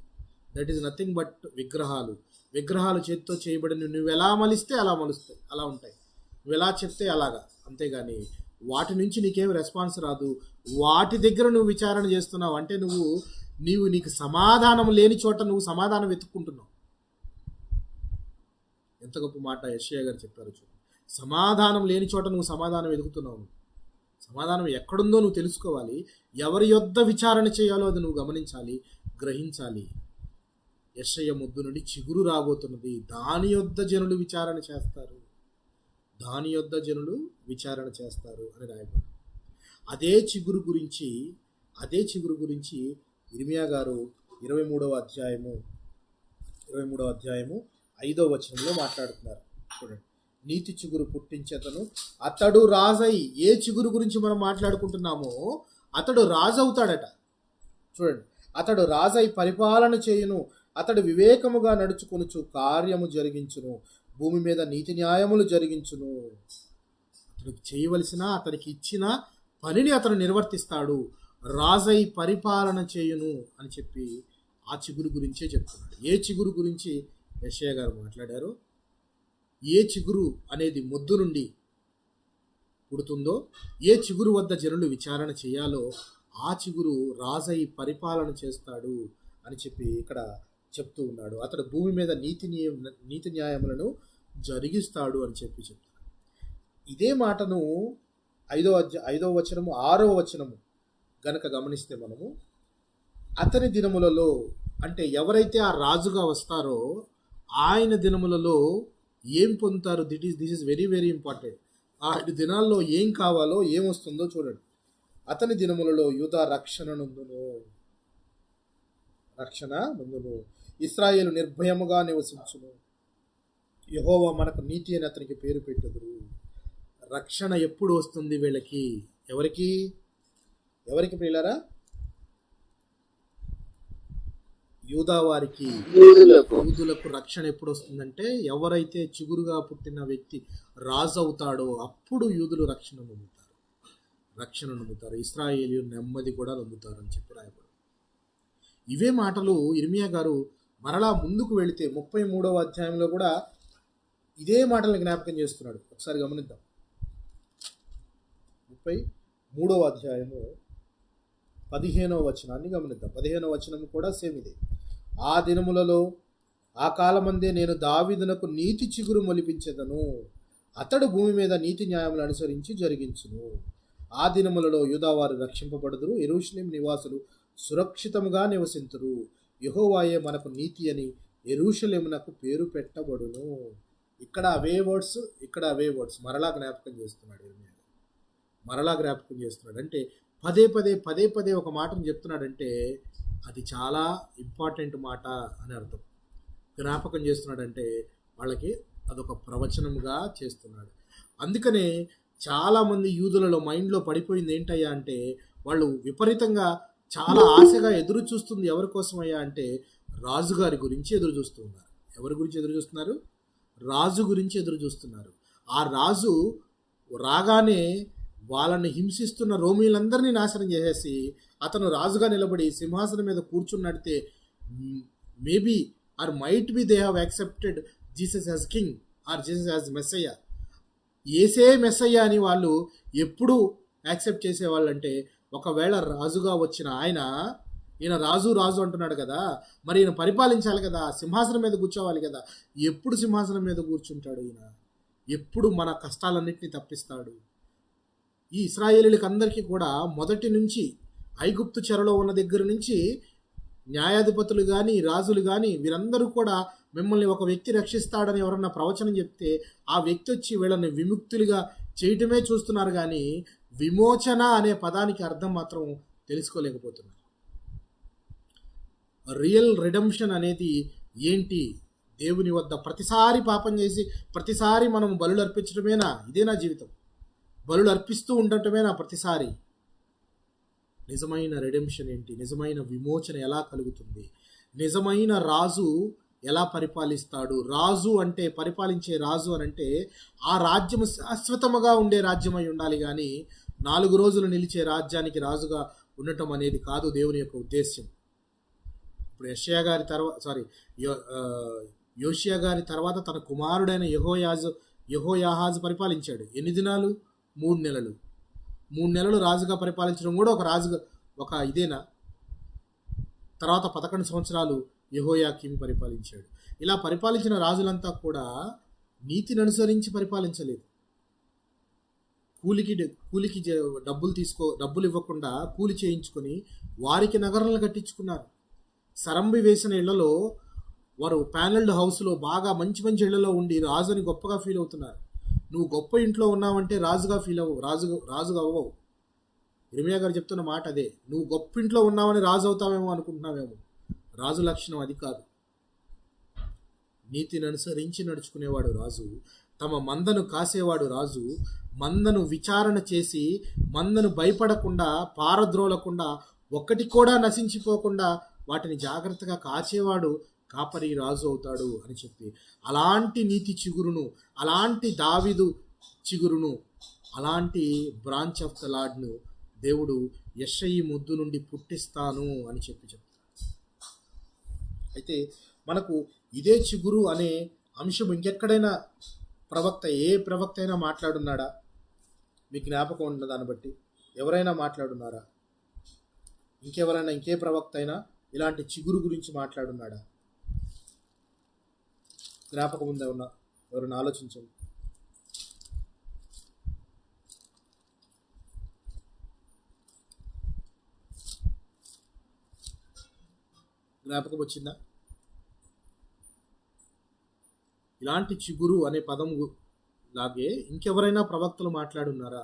దట్ ఈస్ నథింగ్ బట్ విగ్రహాలు. విగ్రహాలు చేతితో చేయబడిన, నువ్వు ఎలా మలిస్తే అలా మలుస్తాయి, అలా ఉంటాయి, నువ్వు ఎలా చెప్తే అలాగా, అంతేగాని వాటి నుంచి నీకేం రెస్పాన్స్ రాదు. వాటి దగ్గర నువ్వు విచారణ చేస్తున్నావు అంటే నీకు సమాధానం లేని చోట నువ్వు సమాధానం వెతుక్కుంటున్నావు. ఎంత గొప్ప మాట యెషయా గారు చెప్పారు చూడు. సమాధానం లేని చోట నువ్వు సమాధానం వెతుకుతున్నావు. సమాధానం ఎక్కడుందో నువ్వు తెలుసుకోవాలి. ఎవరి యొద్ద విచారణ చేయాలో అది నువ్వు గమనించాలి, గ్రహించాలి. యెషయ మొద్దు నుండి చిగురు రాబోతున్నది, దాని యొద్ద జనులు విచారణ చేస్తారు, దాని యొద్ద జనులు విచారణ చేస్తారు అని రాయబడి. అదే చిగురు గురించి ఇర్మియా గారు 23వ అధ్యాయము 5వ వచనంలో మాట్లాడుతున్నారు. చూడండి, నీతి చిగురు పుట్టించేతను అతడు రాజై, ఏ చిగురు గురించి మనం మాట్లాడుకుంటున్నామో అతడు రాజు అవుతాడట. చూడండి, అతడు రాజై పరిపాలన చేయును, అతడు వివేకముగా నడుచుకొనుచు కార్యము జరిగించును, భూమి మీద నీతి న్యాయములు జరిగించును. అతనికి చేయవలసిన, అతనికి ఇచ్చిన పనిని అతను నిర్వర్తిస్తాడు, రాజై పరిపాలన చేయును అని చెప్పి ఆ చిగురు గురించే చెప్తున్నాడు. ఏ చిగురు గురించి యెషయా గారు మాట్లాడారో, ఏ చిగురు అనేది మొద్దు నుండి పుడుతుందో, ఏ చిగురు వద్ద జనులు విచారణ చేయాలో ఆ చిగురు రాజై పరిపాలన చేస్తాడు అని చెప్పి ఇక్కడ చెప్తూ ఉన్నాడు. అతడు భూమి మీద నీతి న్యాయములను జరిగిస్తాడు అని చెప్పి చెప్తాడు. ఇదే మాటను 5వ వచనము 6వ వచనము గనక గమనిస్తే మనము, అతని దినములలో, అంటే ఎవరైతే ఆ రాజుగా వస్తారో ఆయన దినములలో ఏం పొందుతారు? This is very very important. ఆ దినాల్లో ఏం కావాలో, ఏం వస్తుందో చూడండి. అతని దినములలో యూదా రక్షణ నందును, ఇశ్రాయేలు నిర్భయముగా నివసించును, యెహోవా మనకు నీతి అని అతనికి పేరు పెట్టుదురు. రక్షణ ఎప్పుడు వస్తుంది వీళ్ళకి? ఎవరికి ప్రియులారా? యూదా వారికి, యూదులకు రక్షణ ఎప్పుడు వస్తుందంటే, ఎవరైతే చిగురుగా పుట్టిన వ్యక్తి రాజు అవుతాడో అప్పుడు యూదులు రక్షణ నమ్ముతారు. ఇశ్రాయేలు నెమ్మది కూడా నమ్ముతారు అని చెప్పి రాయబడు. ఇవే మాటలు ఇర్మియా గారు మరలా ముందుకు వెళితే 33వ అధ్యాయంలో కూడా ఇదే మాటలను జ్ఞాపకం చేస్తున్నాడు. ఒకసారి గమనిద్దాం. 33వ అధ్యాయము 15వ వచనాన్ని గమనిద్దాం. 15వ వచనం కూడా సేమ్ ఇదే. ఆ దినములలో, ఆ కాలమందే నేను దావీదునకు నీతి చిగురు మొలిపించెదను, అతడు భూమి మీద నీతి న్యాయములు అనుసరించి జరిగించును. ఆ దినములలో యూదావారు రక్షింపబడుదురు, యెరూషలేము నివాసులు సురక్షితముగా నివసింతురు. యెహోవాయే మనకు నీతి అని యెరూషలేమునకు పేరు పెట్టబడును. ఇక్కడ అవే వర్డ్స్ మరలా జ్ఞాపకం చేస్తున్నాడు ఇర్మియా. అంటే పదే పదే ఒక మాటను చెప్తున్నాడంటే అది చాలా ఇంపార్టెంట్ మాట అని అర్థం. జ్ఞాపకం చేస్తున్నాడంటే వాళ్ళకి అదొక ప్రవచనంగా చేస్తున్నాడు. అందుకనే చాలామంది యూదులలో మైండ్లో పడిపోయింది ఏంటయ్యా అంటే, వాళ్ళు విపరీతంగా చాలా ఆశగా ఎదురు చూస్తుంది ఎవరి కోసమయ్యా అంటే రాజుగారి గురించి ఎదురు చూస్తున్నారు. ఎవరి గురించి ఎదురు చూస్తున్నారు? రాజు గురించి ఎదురు చూస్తున్నారు. ఆ రాజు రాగానే వాళ్ళని హింసిస్తున్న రోమీలందరినీ నాశనం చేసేసి అతను రాజుగా నిలబడి సింహాసనం మీద కూర్చున్నట్టే maybe or might be they have accepted Jesus as king or Jesus as Messiah. ఏసే మెస్సయ్య అని వాళ్ళు ఎప్పుడు యాక్సెప్ట్ చేసేవాళ్ళంటే, ఒకవేళ రాజుగా వచ్చిన ఈయన రాజు అంటున్నాడు కదా, మరి ఈయన పరిపాలించాలి కదా, సింహాసనం మీద కూర్చోవాలి కదా. ఎప్పుడు సింహాసనం మీద కూర్చుంటాడు ఈయన? ఎప్పుడు మన కష్టాలన్నింటినీ తప్పిస్తాడు? ఈ ఇశ్రాయేలీలకు అందరికీ కూడా మొదటి నుంచి ఐగుప్తు చెరలో ఉన్న దగ్గర నుంచి న్యాయాధిపతులు కానీ రాజులు కానీ వీరందరూ కూడా మిమ్మల్ని ఒక వ్యక్తి రక్షిస్తాడని ఎవరన్నా ప్రవచనం చెప్తే ఆ వ్యక్తి వచ్చి వీళ్ళని విముక్తులుగా చేయటమే చూస్తున్నారు, కానీ విమోచన అనే పదానికి అర్థం మాత్రం తెలుసుకోలేకపోతున్నారు. రియల్ రిడెంప్షన్ అనేది ఏంటి? దేవుని వద్ద ప్రతిసారి పాపం చేసి ప్రతిసారి మనం బలులు అర్పించడమేనా? ఇదేనా జీవితం? బలులు అర్పిస్తూ ఉండటమేనా ప్రతిసారి? నిజమైన రిడెంప్షన్ ఏంటి? నిజమైన విమోచన ఎలా కలుగుతుంది? నిజమైన రాజు ఎలా పరిపాలిస్తాడు? రాజు అంటే, పరిపాలించే రాజు అని అంటే ఆ రాజ్యం శాశ్వతముగా ఉండే రాజ్యమై ఉండాలి, కానీ 4 రోజులు నిలిచే రాజ్యానికి రాజుగా ఉండటం అనేది కాదు దేవుని యొక్క ఉద్దేశ్యం. ఇప్పుడు యోషియా గారి తర్వాత తన కుమారుడైన యెహోయాహాజు పరిపాలించాడు. ఎన్ని దినాలు? 3 నెలలు. 3 నెలలు రాజుగా పరిపాలించడం కూడా ఒక ఇదేనా? తర్వాత 11 సంవత్సరాలు యెహోయాకీం పరిపాలించాడు. ఇలా పరిపాలించిన రాజులంతా కూడా నీతిని అనుసరించి పరిపాలించలేదు. కూలికి డబ్బులు ఇవ్వకుండా కూలి చేయించుకొని వారికి నగరాలను కట్టించుకున్నారు. సరంబి వేసిన ఇళ్లలో, వారు ప్యానెల్డ్ హౌస్లో బాగా మంచి మంచి ఇళ్లలో ఉండి రాజుని గొప్పగా ఫీల్ అవుతున్నారు. నువ్వు గొప్ప ఇంట్లో ఉన్నావంటే రాజుగా ఫీల్ అవ్వవు, రాజుగా అవ్వవు. ఇర్మియా గారు చెప్తున్న మాట అదే. నువ్వు గొప్ప ఇంట్లో ఉన్నావని రాజు అవుతావేమో అనుకుంటున్నావేమో. రాజు లక్షణం అది కాదు. నీతిని అనుసరించి నడుచుకునేవాడు రాజు. తమ మందను కాసేవాడు రాజు. మందను విచారణ చేసి మందను భయపడకుండా, పారద్రోలకుండా, ఒక్కటి కూడా నశించిపోకుండా వాటిని జాగ్రత్తగా కాచేవాడు కాపరి రాజు అవుతాడు అని చెప్పి, అలాంటి నీతి చిగురును, అలాంటి దావీదు చిగురును, అలాంటి బ్రాంచ్ ఆఫ్ ద లార్డ్ను దేవుడు యెషయి ముద్దు నుండి పుట్టిస్తాను అని చెప్తాడు. అయితే మనకు ఇదే చిగురు అనే అంశం ఇంకెక్కడైనా ఏ ప్రవక్త అయినా మాట్లాడున్నాడా? మీ జ్ఞాపకం ఉన్న దాన్ని బట్టి ఎవరైనా మాట్లాడున్నారా? ఇంకే ప్రవక్త అయినా ఇలాంటి చిగురు గురించి మాట్లాడున్నాడా? జ్ఞాపకం ఉందా? ఎవరైనా ఆలోచించండి. జ్ఞాపకం వచ్చిందా? ఇలాంటి చిగురు అనే పదం లాగే ఇంకెవరైనా ప్రవక్తలు మాట్లాడున్నారా?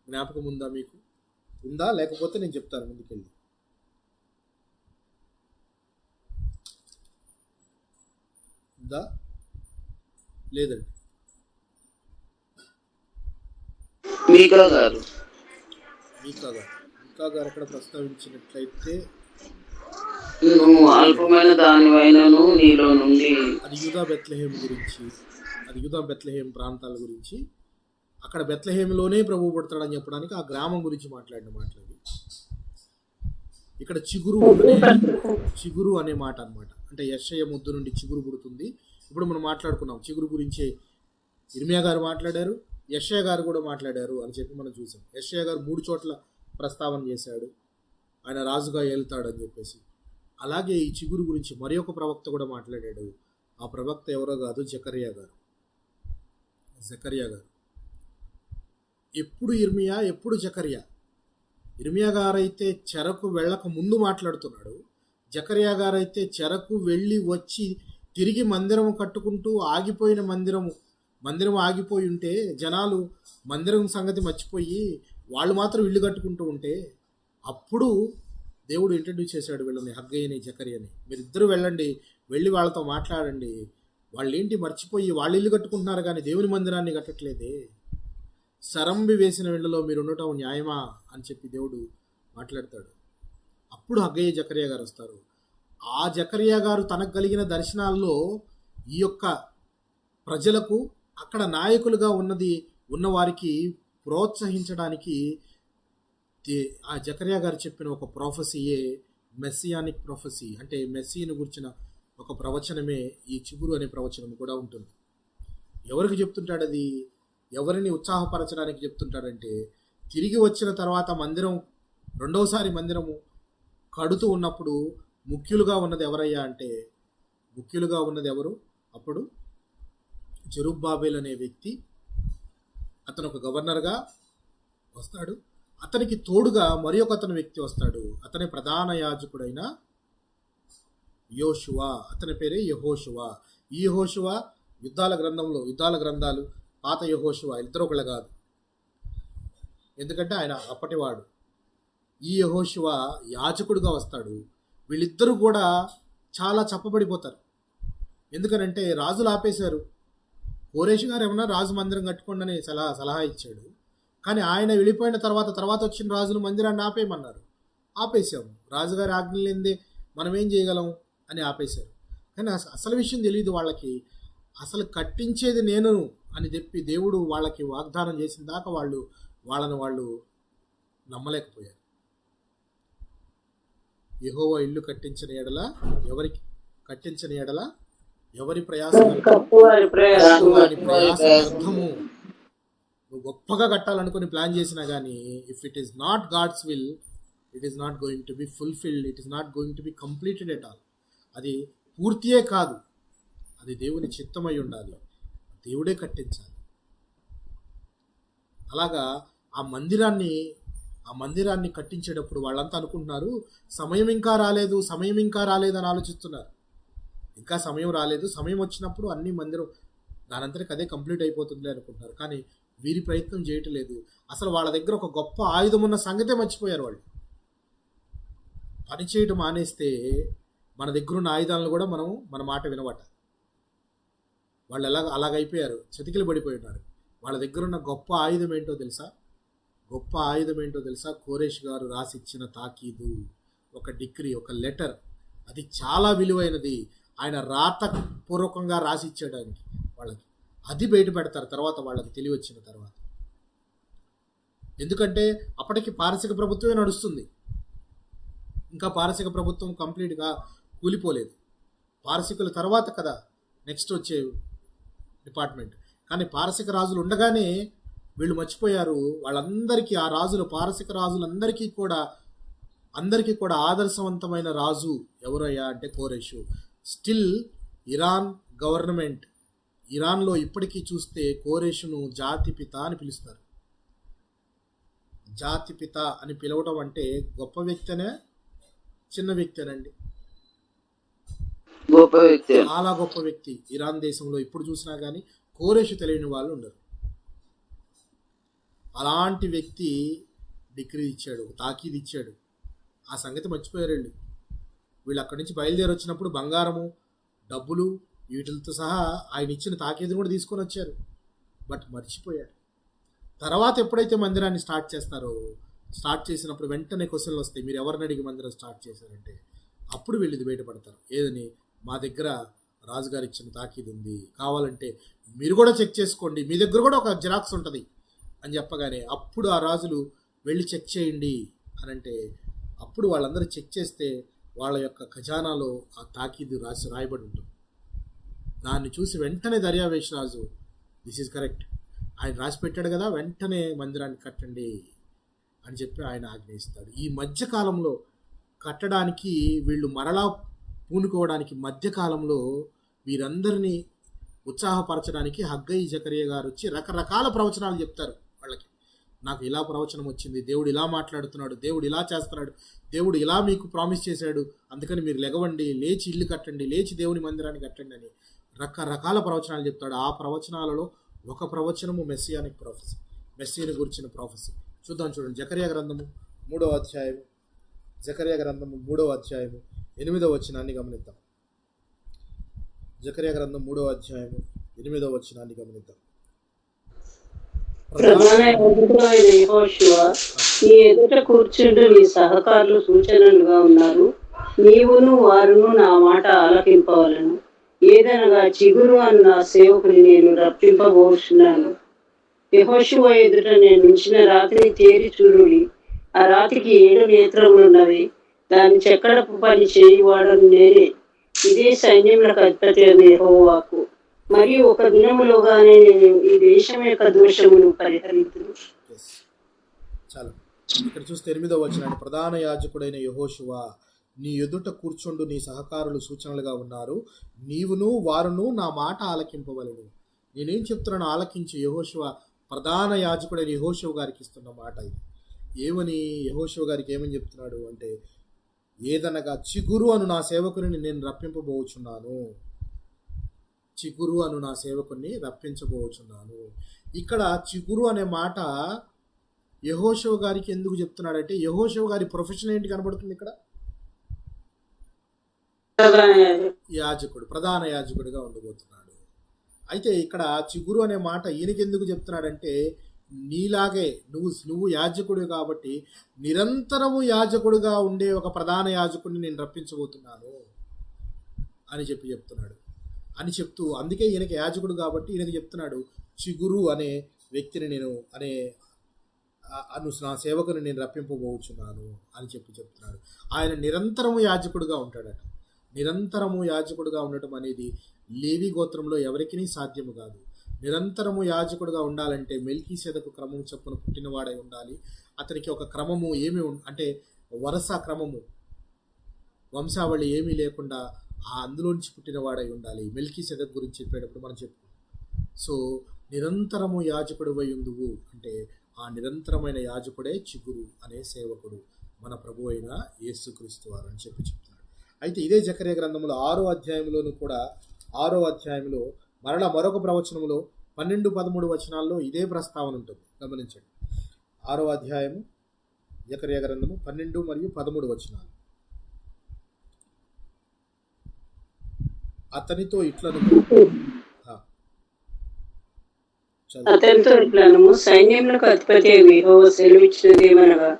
జ్ఞాపకం ఉందా మీకు? ఉందా? లేకపోతే నేను చెప్తాను ముందుకెళ్ళి. ఉందా? లేదండి. మీకా గారు అక్కడ ప్రస్తావించినట్లయితే నువ్వు అల్పమైన దానివైనను నీలో నుండి, అది యూదా బెత్లెహేం గురించి, అది యూదా బెత్లెహేం ప్రాంతాల గురించి, అక్కడ బెత్లెహేంలోనే ప్రభువు పుడతాడని చెప్పడానికి ఆ గ్రామం గురించి మాట్లాడిన మాట్లాడి ఇక్కడ చిగురు అనే మాట అనమాట. అంటే యెషయా ముద్దు నుండి చిగురు పుడుతుంది. ఇప్పుడు మనం మాట్లాడుకున్నాం చిగురు గురించే. ఇర్మియా గారు మాట్లాడారు, యెషయా గారు కూడా మాట్లాడారు అని చెప్పి మనం చూసాం. యెషయా గారు 3 చోట్ల ప్రస్తావన చేశాడు ఆయన రాజుగా ఏలుతాడని చెప్పేసి. అలాగే ఈ చిగురు గురించి మరి ఒక ప్రవక్త కూడా మాట్లాడాడు. ఆ ప్రవక్త ఎవరో కాదు, జకర్యా గారు. ఎప్పుడు ఇర్మియా, ఎప్పుడు జకర్యా. ఇర్మియా గారైతే చెరకు వెళ్ళక ముందు మాట్లాడుతున్నాడు. జకర్యా గారైతే చెరకు వెళ్ళి వచ్చి తిరిగి మందిరం కట్టుకుంటూ ఆగిపోయిన మందిరం ఆగిపోయి ఉంటే జనాలు మందిరం సంగతి మర్చిపోయి వాళ్ళు మాత్రం ఇల్లు కట్టుకుంటూ ఉంటే అప్పుడు దేవుడు ఇంట్రడ్యూస్ చేశాడు వీళ్ళని, హగ్గయ్యని జకర్యాని. మీరిద్దరూ వెళ్ళి వాళ్ళతో మాట్లాడండి. వాళ్ళు ఏంటి మర్చిపోయి వాళ్ళు ఇల్లు కట్టుకుంటున్నారు కానీ దేవుని మందిరాన్ని కట్టట్లేదే, సరంబి వేసిన వెళ్ళలో మీరు ఉండటం న్యాయమా అని చెప్పి దేవుడు మాట్లాడతాడు. అప్పుడు హగ్గయ్య జకర్యా గారు వస్తారు. ఆ జకర్యా గారు తనకు కలిగిన దర్శనాల్లో ఈ యొక్క ప్రజలకు అక్కడ నాయకులుగా ఉన్నవారికి ప్రోత్సహించడానికి ఆ జకర్యా గారు చెప్పిన ఒక ప్రొఫెసీయే మెస్సియానిక్ ప్రొఫెసీ. అంటే మెస్సీని గురించిన ఒక ప్రవచనమే ఈ చిగురు అనే ప్రవచనం కూడా ఉంటుంది. ఎవరికి చెప్తుంటాడు అది? ఎవరిని ఉత్సాహపరచడానికి చెప్తుంటాడంటే తిరిగి వచ్చిన తర్వాత రెండవసారి మందిరము కడుతూ ఉన్నప్పుడు ముఖ్యులుగా ఉన్నది ఎవరయ్యా అంటే, ముఖ్యులుగా ఉన్నది ఎవరు? అప్పుడు జెరుబ్బాబెల్ అనే వ్యక్తి, అతను ఒక గవర్నర్గా వస్తాడు. అతనికి తోడుగా మరి ఒక అతని వ్యక్తి వస్తాడు. అతని ప్రధాన యాజకుడైన యోషువ, అతని పేరే యెహోషువ. ఈ యెహోషువ యుద్ధాల గ్రంథాలు పాత యెహోషువ ఇద్దరు ఒకళ్ళు కాదు, ఎందుకంటే ఆయన అప్పటివాడు. ఈ యెహోషువ యాజకుడుగా వస్తాడు. వీళ్ళిద్దరూ కూడా చాలా చప్పబడిపోతారు. ఎందుకనంటే రాజులు ఆపేశారు. కోరేషు గారు ఏమన్నా రాజు మందిరం కట్టుకోండి అని సలహా ఇచ్చాడు. కానీ ఆయన వెళ్ళిపోయిన తర్వాత వచ్చిన రాజులు మందిరాన్ని ఆపేయమన్నారు. ఆపేశాము. రాజుగారి ఆజ్ఞ లేనిదే మనం ఏం చేయగలం అని ఆపేశారు. కానీ అసలు విషయం తెలియదు వాళ్ళకి. అసలు కట్టించేది నేను అని చెప్పి దేవుడు వాళ్ళకి వాగ్దానం చేసిన దాకా వాళ్ళు నమ్మలేకపోయారు. యెహోవా ఇల్లు కట్టించిన ఎడల ఎవరి ప్రయాసం వ్యర్థము. నువ్వు గొప్పగా కట్టాలనుకుని ప్లాన్ చేసినా కానీ if it is not God's will, it is not going to be fulfilled, it is not going to be completed at all. అది పూర్తియే కాదు, అది దేవుని చిత్తమై ఉండాలి, దేవుడే కట్టించాలి. అలాగా ఆ మందిరాన్ని కట్టించేటప్పుడు వాళ్ళంతా అనుకుంటున్నారు సమయం ఇంకా రాలేదు అని ఆలోచిస్తున్నారు. ఇంకా సమయం రాలేదు, సమయం వచ్చినప్పుడు అన్ని మందిరం దానంతరికి అదే కంప్లీట్ అయిపోతుంది అనుకుంటున్నారు. కానీ వీరి ప్రయత్నం చేయటం లేదు. అసలు వాళ్ళ దగ్గర ఒక గొప్ప ఆయుధం ఉన్న సంగతే మర్చిపోయారు. వాళ్ళు పని చేయటం మానేస్తే మన దగ్గర ఉన్న ఆయుధాలను కూడా మన మాట వినవట. వాళ్ళు అలాగైపోయారు, చతికిలు పడిపోయి ఉన్నారు. వాళ్ళ దగ్గర ఉన్న గొప్ప ఆయుధం ఏంటో తెలుసా? కోరేష్ గారు రాసిచ్చిన తాకీదు, ఒక డిగ్రీ, ఒక లెటర్. అది చాలా విలువైనది. ఆయన రాతపూర్వకంగా రాసిచ్చేయడానికి వాళ్ళకి అది బయట పెడతారు తర్వాత, వాళ్ళకి తెలివి వచ్చిన తర్వాత. ఎందుకంటే అప్పటికి పారసిక ప్రభుత్వమే నడుస్తుంది. ఇంకా పారసిక ప్రభుత్వం కంప్లీట్గా కూలిపోలేదు. పారసికుల తర్వాత కదా నెక్స్ట్ వచ్చే డిపార్ట్మెంట్. కానీ పారసిక రాజులు ఉండగానే వీళ్ళు మర్చిపోయారు. వాళ్ళందరికీ ఆ రాజులు, పారసిక రాజులందరికీ కూడా ఆదర్శవంతమైన రాజు ఎవరయ్యా అంటే కోరేషు. స్టిల్ ఇరాన్ గవర్నమెంట్, ఇరాన్లో ఇప్పటికీ చూస్తే కోరేషును జాతి పిత అని పిలుస్తారు. జాతిపిత అని పిలవటం అంటే గొప్ప వ్యక్తినే చిన్న వ్యక్తేనండి? గొప్ప వ్యక్తి. చాలా గొప్ప వ్యక్తి. ఇరాన్ దేశంలో ఇప్పుడు చూసినా కానీ కోరేషు తెలియని వాళ్ళు ఉండరు. అలాంటి వ్యక్తి డిగ్రీ ఇచ్చాడు, తాకీదు ఇచ్చాడు. ఆ సంగతి మర్చిపోయారు వీళ్ళు అక్కడి నుంచి బయలుదేరి వచ్చినప్పుడు బంగారము, డబ్బులు వీటితో సహా ఆయన ఇచ్చిన తాకీదుని కూడా తీసుకొని వచ్చారు. బట్ మర్చిపోయారు. తర్వాత ఎప్పుడైతే మందిరాన్ని స్టార్ట్ చేసినప్పుడు వెంటనే క్వశ్చన్లు వస్తాయి, మీరు ఎవరిని అడిగి మందిరం స్టార్ట్ చేశారంటే అప్పుడు వీళ్ళు ఇది బయటపడతారు. ఏదని, మా దగ్గర రాజుగారు ఇచ్చిన తాకీదు ఉంది, కావాలంటే మీరు కూడా చెక్ చేసుకోండి, మీ దగ్గర కూడా ఒక జిరాక్స్ ఉంటుంది అని చెప్పగానే అప్పుడు ఆ రాజులు వెళ్ళి చెక్ చేయండి అని అంటే అప్పుడు వాళ్ళందరూ చెక్ చేస్తే వాళ్ళ యొక్క ఖజానాలో ఆ తాకీదు రాయబడి ఉంటుంది. దాన్ని చూసి వెంటనే దర్యావేష్ రాజు దిస్ ఈజ్ కరెక్ట్, ఆయన రాసి పెట్టాడు కదా, వెంటనే మందిరాన్ని కట్టండి అని చెప్పి ఆయన ఆజ్ఞయిస్తాడు. ఈ మధ్యకాలంలో కట్టడానికి వీళ్ళు మరలా పూనుకోవడానికి మధ్యకాలంలో వీరందరినీ ఉత్సాహపరచడానికి హగ్గై జకరియా గారు వచ్చి రకరకాల ప్రవచనాలు చెప్తారు వాళ్ళకి. నాకు ఇలా ప్రవచనం వచ్చింది, దేవుడు ఇలా మాట్లాడుతున్నాడు, దేవుడు ఇలా చేస్తున్నాడు, దేవుడు ఇలా మీకు ప్రామిస్ చేశాడు, అందుకని మీరు లెగవండి, లేచి ఇల్లు కట్టండి, లేచి దేవుని మందిరాన్ని కట్టండి అని రకరకాల ప్రవచనాలు చెప్తాడు. ఆ ప్రవచనాలలో ఒక ప్రవచనము మెస్సియానిక్ ప్రాఫెసీ, మెస్సియాని గురించిన ప్రాఫెసీ. చూడండి జకరియా గ్రంథము 3వ అధ్యాయము, జకరియా గ్రంథము 3వ అధ్యాయము 8వ వచనాన్ని గమనిద్దాం. జకరియా గ్రంథం 3వ అధ్యాయము 8వ వచనాన్ని గమనిద్దాం. ప్రధాన యాజకుడైన యెహోషువ, నీ ఎదుట కూర్చుంటూ నీ సహకారులు సూచనలుగా ఉన్నారు, నీవును వారును నా మాట ఆలకింపవలను. ఏదనగా చిగురు అన్న నా సేవకుని నేను రప్పింపబోతున్నాను. యెహోషువ ఎదుట నేను ఉంచిన రాతిని తేరి చూడుడి. ఆ రాతికి 7 నేత్రములున్నవి, దాన్ని చెక్కడపు పని చేయువాడను నేనే. ఇదే సైన్యములకు అధిపతి యెహోవాకు. మరియు ఒక దినములోగానే నేను ఈ దేశం యొక్క దోషమును పరిహరించును. చాలా ఇక్కడ చూస్తే 8వ వచనాన్ని, ప్రధాన యాజకుడైన యెహోషువ, నీ ఎదుట కూర్చుండు నీ సహకారులు సూచనలుగా ఉన్నారు, నీవును వారును నా మాట ఆలకింపవలను. నేనేం చెప్తున్నాను ఆలకించి. యెహోషువ ప్రధాన యాజకుడైన యెహోషువ గారికి ఇస్తున్న మాట ఇది. ఏమని యెహోషువ గారికి ఏమని చెప్తున్నాడు అంటే, ఏదనగా చిగురు అను నా సేవకుని నేను రప్పింపబోచున్నాను, చిగురు అను నా సేవకుని రప్పించబోచున్నాను. ఇక్కడ చిగురు అనే మాట యెహోషువ గారికి ఎందుకు చెప్తున్నాడంటే, యెహోషువ గారి ప్రొఫెషన్ ఏంటి కనబడుతుంది ఇక్కడ? యాజకుడు, ప్రధాన యాజకుడిగా ఉండబోతున్నాడు. అయితే ఇక్కడ చిగురు అనే మాట ఈయనకి ఎందుకు చెప్తున్నాడంటే, నీలాగే నువ్వు యాజకుడు కాబట్టి నిరంతరము యాజకుడుగా ఉండే ఒక ప్రధాన యాజకుడిని నేను రప్పించబోతున్నాను అని చెప్తున్నాడు అని చెప్తూ, అందుకే ఈయనకి యాజకుడు కాబట్టి ఈయనకి చెప్తున్నాడు, చిగురు అనే వ్యక్తిని నేను నా సేవకుని నేను రప్పింపబోచున్నాను అని చెప్తున్నాడు. ఆయన నిరంతరము యాజకుడుగా ఉంటాడట. నిరంతరము యాజకుడుగా ఉండటం అనేది లేవి గోత్రంలో ఎవరికీ సాధ్యము కాదు. నిరంతరము యాజకుడుగా ఉండాలంటే మెల్కీసెదకు క్రమం చొప్పున పుట్టినవాడై ఉండాలి. అతనికి ఒక క్రమము అంటే వరుస క్రమము, వంశావళి ఏమీ లేకుండా అందులోంచి పుట్టినవాడై ఉండాలి. మెల్కీసెదకు గురించి చెప్పేటప్పుడు మనం చెప్పుకున్నాం. సో నిరంతరము యాజకుడు వై ఉందువు అంటే ఆ నిరంతరమైన యాజకుడే చిగురు అనే సేవకుడు, మన ప్రభు అయిన యేసుక్రీస్తు వారు అని చెప్తున్నాడు. అయితే ఇదే జకరియా గ్రంథంలో 6వ అధ్యాయంలోనూ కూడా 6వ అధ్యాయంలో మరొక ప్రవచనంలో 12-13 వచనాల్లో ఇదే ప్రస్తావన ఉంటుంది. గమనించండి. 6వ అధ్యాయము జకరియా గ్రంథము 12 మరియు 13 వచనాలు. అతనితో ఇట్లను సైన్యములకు అధిపతి యెహోవా సెలవిచ్చినదేమనగా,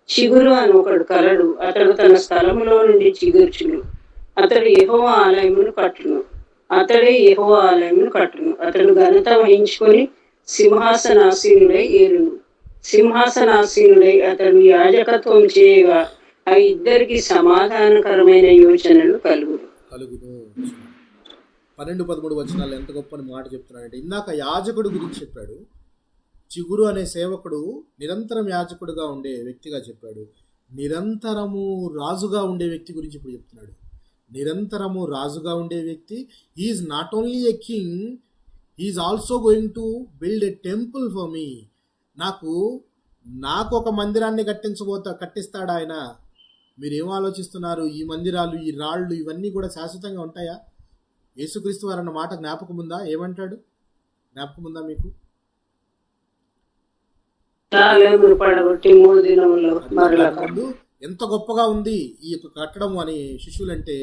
చిగురు అని ఒకడు కలడు, అతడు తన స్థలములో నుండి చిగుర్చును, అతడు యెహోవా ఆలయమును కట్టును, అతడు ఘనత వహించుకొని సింహాసనాసీనుడై ఏలును. సింహాసనాసీనుడై అతడు యాజకత్వం చేయగా ఆ ఇద్దరికి సమాధానకరమైన యోచనలు కలుగును. 12-13 వచనాలు ఎంత గొప్ప మాట చెప్తున్నాడంటే, ఇందాక యాజకుడు గురించి చెప్పాడు, చిగురు అనే సేవకుడు నిరంతరం యాజకుడుగా ఉండే వ్యక్తిగా చెప్పాడు. నిరంతరము రాజుగా ఉండే వ్యక్తి గురించి ఇప్పుడు చెప్తున్నాడు. నిరంతరము రాజుగా ఉండే వ్యక్తి, is not only a king, is also going to build a temple for me. నాకు నాకు ఒక మందిరాన్ని కట్టిస్తాడు ఆయన. మీరేం ఆలోచిస్తున్నారు? ఈ మందిరాలు, ఈ రాళ్ళు, ఇవన్నీ కూడా శాశ్వతంగా ఉంటాయా? యేసుక్రీస్తు వారు అన్న మాట జ్ఞాపకం ఉందా? ఏమంటాడు? జ్ఞాపకం ఉందా మీకు? పడగొట్టి 3 దినముల్లో మరలా ముందు ఎంత గొప్పగా ఉంది ఈ యొక్క కట్టడం అని శిష్యులంటే,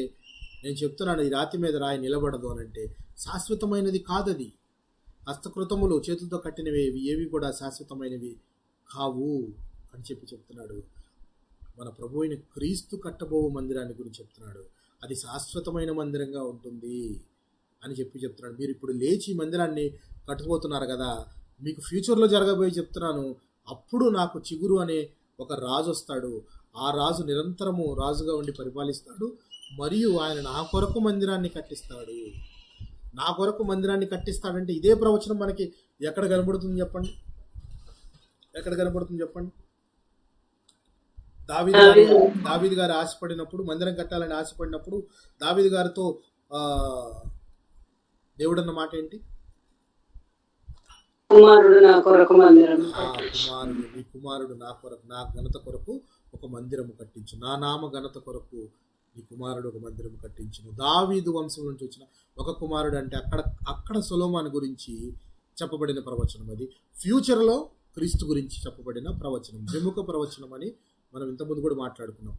నేను చెప్తున్నాను, ఈ రాతి మీద రాయి నిలబడదు అని అంటే శాశ్వతమైనది కాదది. హస్తకృతములు, చేతులతో కట్టినవి ఏవి కూడా శాశ్వతమైనవి కావు అని చెప్తున్నాడు. మన ప్రభు అయిన క్రీస్తు కట్టబో మందిరాన్ని గురించి చెప్తున్నాడు. అది శాశ్వతమైన మందిరంగా ఉంటుంది అని చెప్తున్నాడు. మీరు ఇప్పుడు లేచి మందిరాన్ని కట్టుకుపోతున్నారు కదా, మీకు ఫ్యూచర్లో జరగబోయి చెప్తున్నాను. అప్పుడు నాకు చిగురు అనే ఒక రాజు వస్తాడు. ఆ రాజు నిరంతరము రాజుగా ఉండి పరిపాలిస్తాడు. మరియు ఆయన నా కొరకు మందిరాన్ని కట్టిస్తాడు. నా కొరకు మందిరాన్ని కట్టిస్తాడంటే ఇదే ప్రవచనం మనకి ఎక్కడ కనబడుతుంది చెప్పండి? ఎక్కడ కనబడుతుంది చెప్పండి? దావీదు గారు ఆశపడినప్పుడు, మందిరం కట్టాలని ఆశపడినప్పుడు దావీదు గారితో దేవుడు అన్న మాట ఏంటి? కుమారుడు నా కొరకు మందిరం, నీ కుమారుడు నా కొరకు, నా ఘనత కొరకు ఒక మందిరము కట్టించు, నా నామ ఘనత కొరకు నీ కుమారుడు ఒక మందిరం కట్టించును. దావీదు వంశం నుంచి వచ్చిన ఒక కుమారుడు అంటే అక్కడ సొలొమోను గురించి చెప్పబడిన ప్రవచనం. అది ఫ్యూచర్లో క్రీస్తు గురించి చెప్పబడిన ప్రవచనం, ద్విముఖ ప్రవచనం అని మనం ఇంతకుముందు కూడా మాట్లాడుకున్నాం.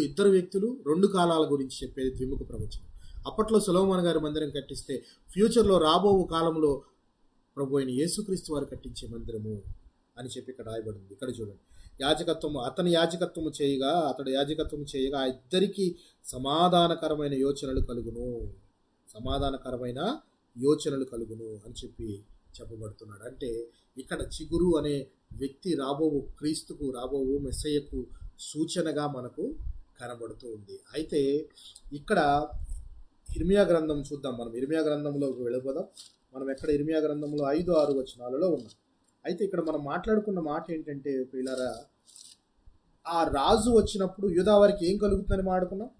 ఇద్దరు వ్యక్తులు 2 కాలాల గురించి చెప్పేది ద్విముఖ ప్రవచనం. అప్పట్లో సొలొమోను గారి మందిరం కట్టిస్తే ఫ్యూచర్లో రాబో కాలంలో ప్రభు అయిన యేసుక్రీస్తు వారు కట్టించే మందిరము అని చెప్పి ఇక్కడ రాయబడింది. ఇక్కడ చూడండి, అతడు యాజకత్వము చేయగా ఆ ఇద్దరికి సమాధానకరమైన యోచనలు కలుగును అని చెప్పి చెప్పబడుతున్నాడు. అంటే ఇక్కడ చిగురు అనే వ్యక్తి క్రీస్తుకు, మెస్సయ్యకు సూచనగా మనకు కనబడుతూ ఉంది. అయితే ఇక్కడ ఇర్మియా గ్రంథం చూద్దాం. మనం ఇర్మియా గ్రంథంలోకి వెళ్ళిపోదాం. మనం ఎక్కడ ఇర్మియా గ్రంథంలో 5-6 వచనాలలో ఉన్నాం. అయితే ఇక్కడ మనం మాట్లాడుకున్న మాట ఏంటంటే పిల్లరా, ఆ రాజు వచ్చినప్పుడు యూదా వారికి ఏం కలుగుతుందని మాట్లాడుకున్నాం?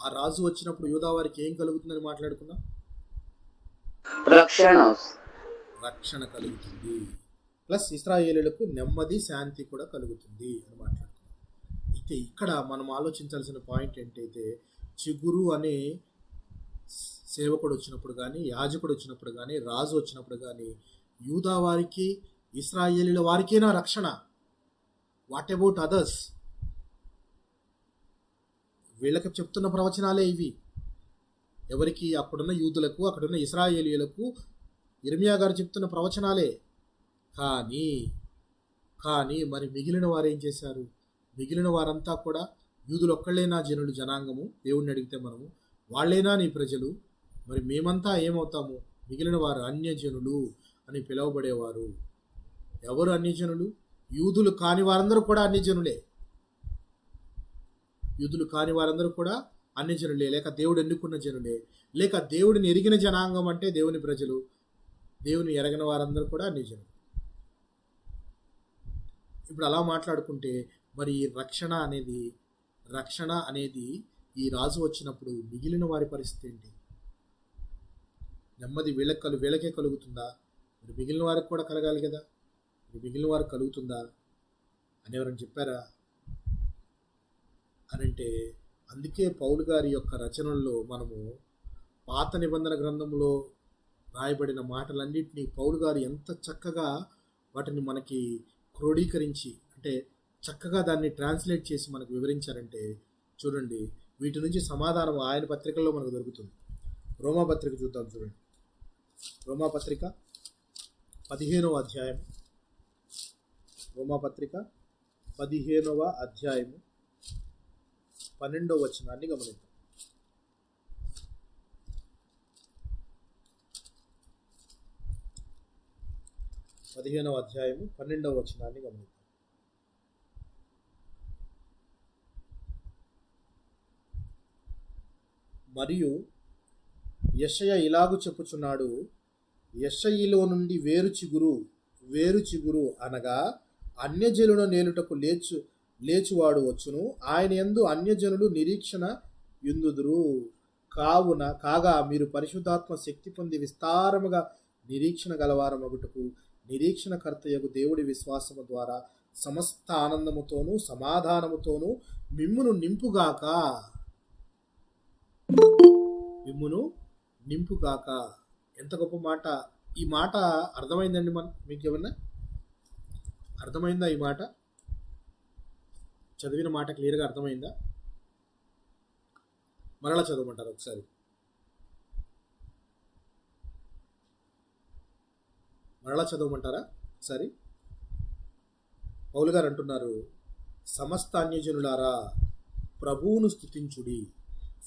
ఆ రాజు వచ్చినప్పుడు యూదా వారికి ఏం కలుగుతుందని మాట్లాడుకున్నాం? రక్షణ కలుగుతుంది, ప్లస్ ఇశ్రాయేలీయులకు నెమ్మది, శాంతి కూడా కలుగుతుంది అని మాట్లాడుకున్నాం. అయితే ఇక్కడ మనం ఆలోచించాల్సిన పాయింట్ ఏంటైతే, చిగురు అనే సేవకుడు వచ్చినప్పుడు కానీ, యాజకుడు వచ్చినప్పుడు కానీ, రాజు వచ్చినప్పుడు కానీ యూదా వారికి, ఇశ్రాయేలీయుల వారికేనా రక్షణ? What about others? వీళ్ళకి చెప్తున్న ప్రవచనాలే ఇవి. ఎవరికి? అక్కడున్న యూదులకు, అక్కడున్న ఇశ్రాయేలీయులకు ఇర్మియా గారు చెప్తున్న ప్రవచనాలే. కానీ మరి మిగిలిన వారు ఏం చేశారు? మిగిలిన వారంతా కూడా యూదులు ఒక్కళ్ళేనా జనాంగము? దేవుణ్ణి అడిగితే మనము, వాళ్ళేనా నీ ప్రజలు? మరి మేమంతా ఏమవుతాము? మిగిలిన వారు అన్యజనులు అని పిలువబడేవారు. ఎవరు అన్యజనులు? యూదులు కాని వారందరూ కూడా అన్యజనులే. యూదులు కాని వారందరూ కూడా అన్యజనులే, లేక దేవుడు ఎన్నుకున్న జనులే, లేక దేవుడిని ఎరిగిన జనాంగం అంటే దేవుని ప్రజలు. దేవుని ఎరగిన వారందరూ కూడా అన్యజనులు. ఇప్పుడు అలా మాట్లాడుకుంటే మరి రక్షణ అనేది ఈ రాజు వచ్చినప్పుడు మిగిలిన వారి పరిస్థితి ఏంటి? నెమ్మది వీళ్ళకే కలుగుతుందా? మరి మిగిలిన వారికి కూడా కలగాలి కదా. మిగిలిన వారికి కలుగుతుందా అని ఎవరైనా చెప్పారా అని అంటే, అందుకే పౌలు గారి యొక్క రచనల్లో మనము పాత నిబంధన గ్రంథంలో రాయబడిన మాటలన్నింటినీ పౌలు గారు ఎంత చక్కగా వాటిని మనకి క్రోడీకరించి, అంటే చక్కగా దాన్ని ట్రాన్స్లేట్ చేసి మనకు వివరించారంటే చూడండి, వీటి నుంచి సమాధానం ఆయన పత్రికల్లో మనకు దొరుకుతుంది. రోమాపత్రిక చూద్దాం. చూడండి, రోమాపత్రిక 15వ అధ్యాయం, రోమాపత్రిక 15వ అధ్యాయము 12వ వచనాన్ని గమనిద్దాం. పదిహేనవ అధ్యాయము 12వ వచనాన్ని గమనిద్దాం. మరియు యెషయా ఇలాగు చెప్పుచున్నాడు, యెషయిలో నుండి వేరు చిగురు అనగా అన్యజనుల నేలుటకు లేచువాడు వచ్చును, ఆయన యందు అన్యజనులు నిరీక్షణ యుందుదురు. కాగా మీరు పరిశుద్ధాత్మ శక్తి పొంది విస్తారముగా నిరీక్షణ గలవారమగుటకు నిరీక్షణకర్తయగు దేవుడి విశ్వాసము ద్వారా సమస్త ఆనందముతోనూ సమాధానముతోనూ మిమ్మును నింపుగాక. ఎంత గొప్ప మాట! ఈ మాట అర్థమైందండి? మీకు ఏమన్నా అర్థమైందా? ఈ మాట చదివిన మాట క్లియర్గా అర్థమైందా? మరలా చదవమంటారు ఒకసారి? మరలా చదవమంటారా ఒకసారి? పౌలు గారు అంటున్నారు, సమస్త అన్యజనులారా ప్రభువును స్తుతించుడి,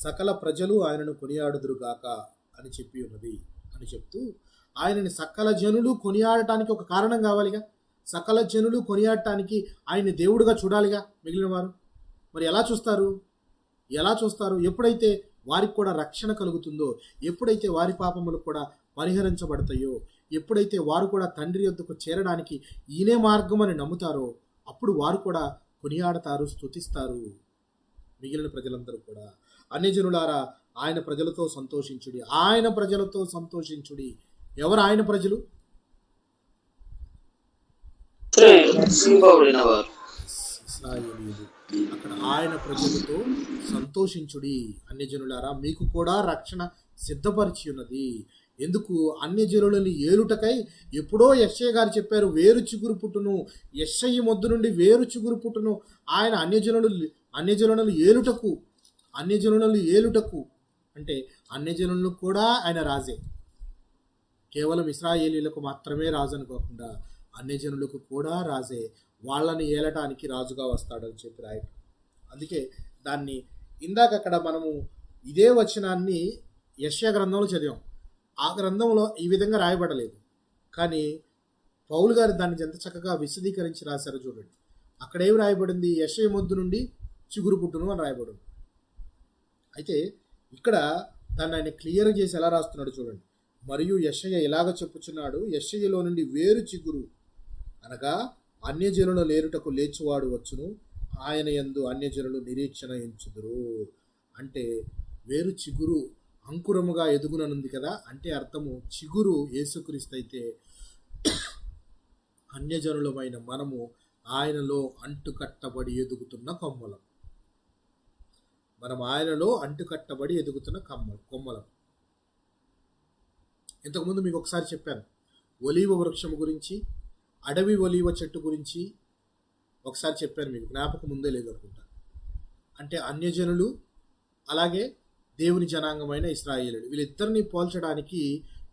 సకల ప్రజలు ఆయనను కొనియాడుదురుగాక అని చెప్పి ఉన్నది అని చెప్తూ, ఆయనని సకల జనులు కొనియాడటానికి ఒక కారణం కావాలిగా. సకల జనులు కొనియాడటానికి ఆయన్ని దేవుడుగా చూడాలిగా మిగిలిన వారు. మరి ఎలా చూస్తారు? ఎప్పుడైతే వారికి కూడా రక్షణ కలుగుతుందో, ఎప్పుడైతే వారి పాపములు కూడా పరిహరించబడతాయో, ఎప్పుడైతే వారు కూడా తండ్రి యొద్దకు చేరడానికి ఈయనే మార్గం అని నమ్ముతారో, అప్పుడు వారు కూడా కొనియాడతారు, స్తుతిస్తారు. మిగిలిన ప్రజలందరూ కూడా, అన్యజనులారా ఆయన ప్రజలతో సంతోషించుడి, ఆయన ప్రజలతో సంతోషించుడి. ఎవరు ఆయన ప్రజలు? ఇశ్రాయేలీయులు. అక్కడ ఆయన ప్రజలతో సంతోషించుడి. అన్యజనులారా మీకు కూడా రక్షణ సిద్ధపరిచి ఉన్నది. ఎందుకు? అన్యజనులని ఏలుటకై ఎప్పుడో యెషయా గారు చెప్పారు, వేరు చిగురు పుట్టును, యెషయి మొద్దు నుండి వేరు చిగురు పుట్టును. ఆయన అన్యజనులను ఏలుటకు అంటే అన్యజనులను కూడా ఆయన రాజే. కేవలం ఇశ్రాయేలీయులకు మాత్రమే రాజు అనుకోకుండా అన్యజనులకు కూడా రాజే. వాళ్ళని ఏలటానికి రాజుగా వస్తాడని చెప్పి రాయటం. అందుకే దాన్ని ఇందాక అక్కడ మనము ఇదే వచనాన్ని యెషయా గ్రంథంలో చదివాం. ఆ గ్రంథంలో ఈ విధంగా రాయబడలేదు, కానీ పౌలు గారు దాన్ని ఎంత చక్కగా విశదీకరించి రాశారో చూడండి. అక్కడ ఏమి రాయబడింది? యెషయి మొద్దు నుండి చిగురు పుట్టును అని రాయబడింది. అయితే ఇక్కడ దాన్ని ఆయన క్లియర్ చేసి ఎలా రాస్తున్నాడు చూడండి. మరియు యెషయా ఇలాగ చెప్పుచున్నాడు, యెషయిలో నుండి వేరు చిగురు అనగా అన్యజనుల లేరుటకు లేచువాడు వచ్చును, ఆయన యందు అన్యజనులు నిరీక్షణ ఎంచుదురు. అంటే వేరు చిగురు అంకురముగా ఎదుగుననుంది కదా. అంటే అర్థము చిగురు యేసుక్రీస్తు అయితే అన్యజనులమైన మనము ఆయనలో అంటుకట్టబడి ఎదుగుతున్న కొమ్మలం. మనం ఆయనలో అంటుకట్టబడి ఎదుగుతున్న కొమ్మలం. ఇంతకుముందు మీకు ఒకసారి చెప్పాను ఒలీవ వృక్షము గురించి, అడవి ఒలీవ చెట్టు గురించి ఒకసారి చెప్పాను, మీకు జ్ఞాపకం ముందే లేదనుకుంటా. అంటే అన్యజనులు అలాగే దేవుని జనాంగమైన ఇశ్రాయేలీయులు, వీళ్ళిద్దరిని పోల్చడానికి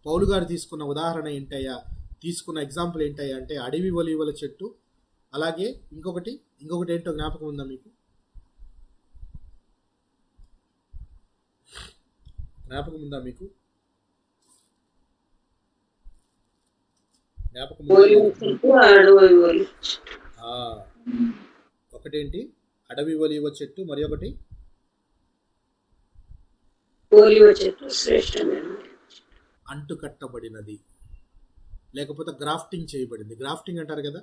పౌలు గారు తీసుకున్న ఉదాహరణ ఏంటయ్యా, తీసుకున్న ఎగ్జాంపుల్ ఏంటయ్యా అంటే అడవి ఒలీవల చెట్టు, అలాగే ఇంకొకటి ఏంటో జ్ఞాపకం ఉందా మీకు? జ్ఞాపకం ఉందా మీకు? జ్ఞాపకం ఒకటేంటి? అడవి ఒలీవ చెట్టు, మరి ఒకటి అంటుకట్టబడినది, లేకపోతే గ్రాఫ్టింగ్ చేయబడింది. గ్రాఫ్టింగ్ అంటారు కదా.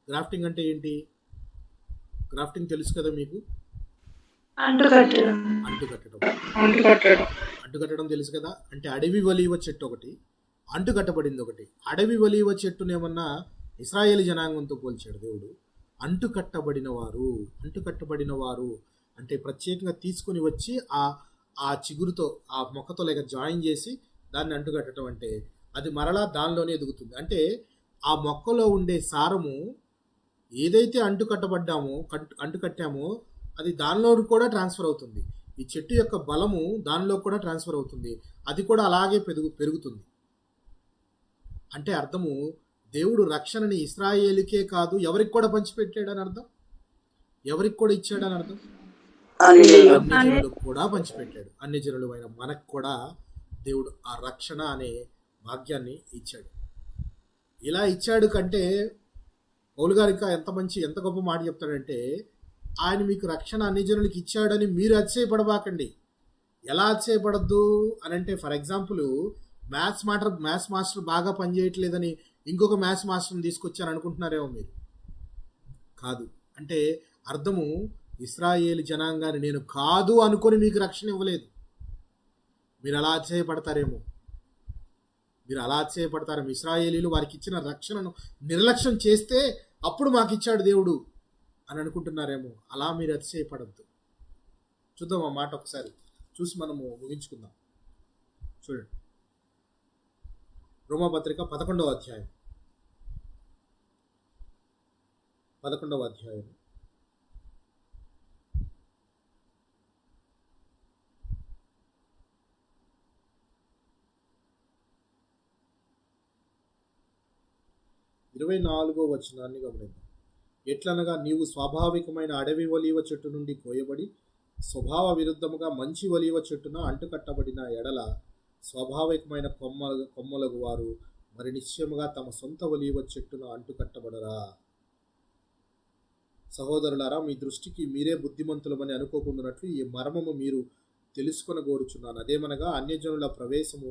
గ్రాఫ్టింగ్ అంటే ఏంటి? గ్రాఫ్టింగ్ తెలుసు కదా మీకు? అంటుకట్టడం తెలుసు కదా. అంటే అడవి ఒలీవ చెట్టు ఒకటి, అంటుకట్టబడింది ఒకటి. అడవి ఒలీవ చెట్టునేమన్నా ఇశ్రాయేలు జనాంగంతో పోల్చాడు దేవుడు. అంటుకట్టబడిన వారు అంటే ప్రత్యేకంగా తీసుకుని వచ్చి ఆ చిగురుతో ఆ మొక్కతో లేక జాయిన్ చేసి దాన్ని అంటుకట్టడం. అంటే అది మరలా దానిలోనే ఎదుగుతుంది. అంటే ఆ మొక్కలో ఉండే సారము ఏదైతే అంటుకట్టామో అది దానిలో కూడా ట్రాన్స్ఫర్ అవుతుంది. ఈ చెట్టు యొక్క బలము దానిలో కూడా ట్రాన్స్ఫర్ అవుతుంది, అది కూడా అలాగే పెరుగుతుంది. అంటే అర్థము దేవుడు రక్షణని ఇశ్రాయేలుకే కాదు ఎవరికి కూడా పంచిపెట్టాడని అర్థం, ఎవరికి కూడా ఇచ్చాడని అర్థం, అన్యజనులకు కూడా పంచిపెట్టాడు. అన్యజనులు అయిన మనకు కూడా దేవుడు ఆ రక్షణ అనే భాగ్యాన్ని ఇచ్చాడు. ఇలా ఇచ్చాడు కంటే పౌలు గారు ఇంకా ఎంత గొప్ప మాట చెప్తాడంటే, ఆయన మీకు రక్షణ అన్యజనులకి ఇచ్చాడని మీరు అతిశయపడబాకండి. ఎలా అతిశయపడద్దు అని అంటే, ఫర్ ఎగ్జాంపుల్ మ్యాథ్స్ మాస్టర్ బాగా పనిచేయట్లేదని ఇంకొక మ్యాథ్స్ మాస్టర్ని తీసుకొచ్చాను అనుకుంటున్నారేమో మీరు. కాదు. అంటే అర్థము ఇశ్రాయేలు జనాంగాన్ని నేను కాదు అనుకొని మీకు రక్షణ ఇవ్వలేదు. మీరు అలా అతిశయపడతారేమో. ఇశ్రాయేలీలు వారికి ఇచ్చిన రక్షణను నిర్లక్ష్యం చేస్తే అప్పుడు మాకు ఇచ్చాడు దేవుడు అని అనుకుంటున్నారేమో. అలా మీరు అతిశయపడద్దు. చూద్దాం ఆ మాట ఒకసారి చూసి మనము ముగించుకుందాం. చూడండి, రోమాపత్రిక 11వ అధ్యాయం 24వ వచనాన్ని గమనిద్దాం. ఎట్లనగా నీవు స్వాభావికమైన అడవి ఒలీవ చెట్టు నుండి కోయబడి స్వభావ విరుద్ధముగా మంచి ఒలీవ చెట్టున అంటుకట్టబడిన ఎడల స్వాభావికమైన కొమ్మలకు వారు మరి నిశ్చయముగా తమ సొంత ఒలీవ చెట్టున అంటుకట్టబడరా. సహోదరులారా, మీ దృష్టికి మీరే బుద్ధిమంతులమని అనుకోకుండానట్లు ఈ మర్మము మీరు తెలుసుకొనగోరుచున్నాను. అదేమనగా అన్యజనుల ప్రవేశము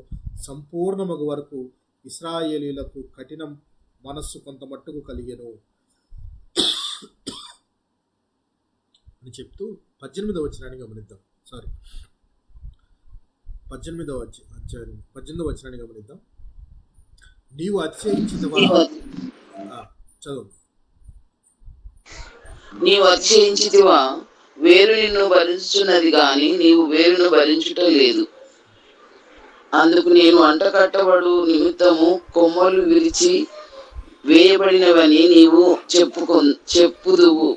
సంపూర్ణమగు వరకు ఇశ్రాయేలీయులకు కఠిన మనస్సు కొంత మట్టుకు కలిగెను అని చెప్తూ 18వ వచనాన్ని గమనిద్దాం. 18వ వచనాన్ని గమనిద్దాం. నీవు అతిశయించితివా, చదువు. నీవు అతిశయించితివా, వేరు నిన్ను భరించుచున్నది గాని నీవు వేరును భరించుట లేదు. అందుకు నేను అంటకట్టబడు నిమిత్తము కొమ్మలు విరిచి వేయబడినవని నీవు చెప్పుదువు.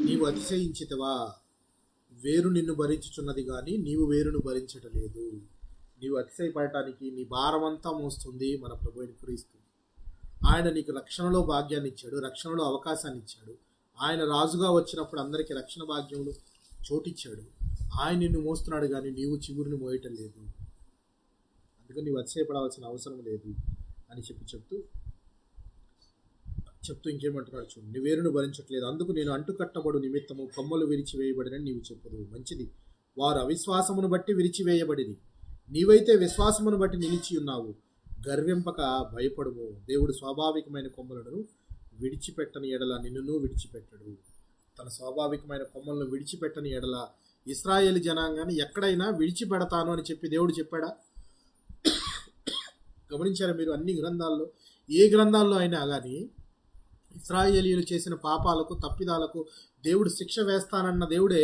నీవు అతిశయించితివా, వేరు నిన్ను భరించుచున్నది కానీ నీవు వేరును భరించటలేదు. నీవు అతిశయపడటానికి నీ భారమంతా మోస్తుంది మన ప్రభు అయిన క్రీస్తు. ఆయన నీకు రక్షణలో భాగ్యాన్ని ఇచ్చాడు, రక్షణలో అవకాశాన్ని ఇచ్చాడు. ఆయన రాజుగా వచ్చినప్పుడు అందరికీ రక్షణ భాగ్యంలో చోటిచ్చాడు. ఆయన నిన్ను మోస్తున్నాడు కానీ నీవు చిగురిని మోయటం లేదు. అందుకని నీవు అతిశయపడవలసిన అవసరం లేదు అని చెప్తూ ఇంకేమంటున్నాడు చూడు. నీ వేరును భరించట్లేదు. అందుకు నేను అంటుకట్టబడు నిమిత్తము కొమ్మలు విరిచివేయబడినని నీవు చెప్పదు. మంచిది, వారు అవిశ్వాసమును బట్టి విరిచివేయబడిది, నీవైతే విశ్వాసమును బట్టి నిలిచి ఉన్నావు. గర్వింపక భయపడుము. దేవుడు స్వాభావికమైన కొమ్మలను విడిచిపెట్టని ఎడల నిన్నును విడిచిపెట్టడు. తన స్వాభావికమైన కొమ్మలను విడిచిపెట్టని ఎడల ఇశ్రాయేలు జనాంగాన్ని ఎక్కడైనా విడిచిపెడతాను అని చెప్పి దేవుడు చెప్పాడా? గమనించారా మీరు? అన్ని గ్రంథాల్లో, ఏ గ్రంథాల్లో అయినా కానీ ఇశ్రాయేలీయులు చేసిన పాపాలకు తప్పిదాలకు దేవుడు శిక్ష వేస్తానన్న దేవుడే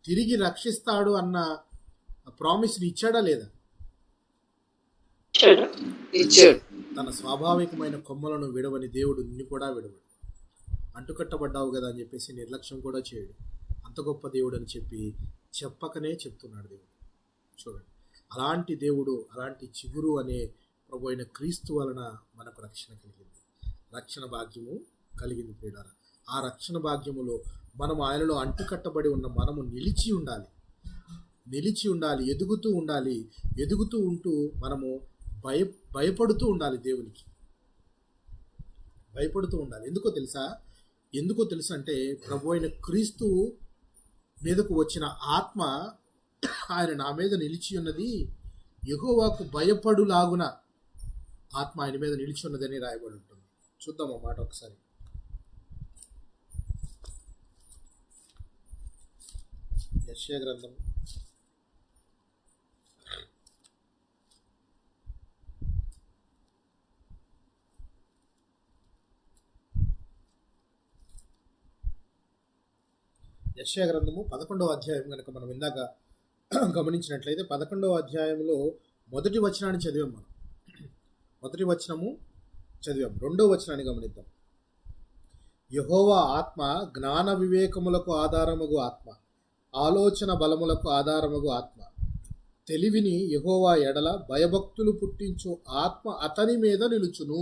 తిరిగి రక్షిస్తాడు అన్న ప్రామిస్ని ఇచ్చాడా లేదా? ఇచ్చాడు. తన స్వాభావికమైన కొమ్మలను విడవని దేవుడు నిన్ను కూడా విడవడు. అంటుకట్టబడ్డావు కదా అని చెప్పేసి నిర్లక్ష్యం కూడా చేయడు. అంత గొప్ప దేవుడు అని చెప్పకనే చెప్తున్నాడు దేవుడు. చూడండి, అలాంటి దేవుడు, అలాంటి చిగురు అనే ప్రభు అయిన క్రీస్తు వలన మనకు రక్షణ కలిగింది, రక్షణ భాగ్యము కలిగింది ప్రియులారా. ఆ రక్షణ భాగ్యములో మనం ఆయనలో అంటుకట్టబడి ఉన్న మనము నిలిచి ఉండాలి, ఎదుగుతూ ఉంటూ మనము భయపడుతూ ఉండాలి, దేవునికి భయపడుతూ ఉండాలి. ఎందుకో తెలుసా అంటే ప్రభు అయిన క్రీస్తు మీదకు వచ్చిన ఆత్మ ఆయన నా మీద నిలిచి ఉన్నది, యెహోవాకు భయపడులాగున ఆత్మ ఆయన మీద నిలిచి ఉన్నదని రాయబడి ఉంటుంది. చూద్దాం ఆ మాట ఒకసారి. యెషయా గ్రంథం 11వ అధ్యాయం కనుక మనం ఇందాక గమనించినట్లయితే 11వ అధ్యాయంలో మొదటి వచనాన్ని చదివాం. మనం మొదటి వచనము చదివాం. 2వ వచనాన్ని గమనిద్దాం. యెహోవా ఆత్మ జ్ఞాన వివేకములకు ఆధారమగు ఆత్మ, ఆలోచన బలములకు ఆధారమగు ఆత్మ, తెలివిని యెహోవా ఎడల భయభక్తులు పుట్టించు ఆత్మ అతని మీద నిలుచును.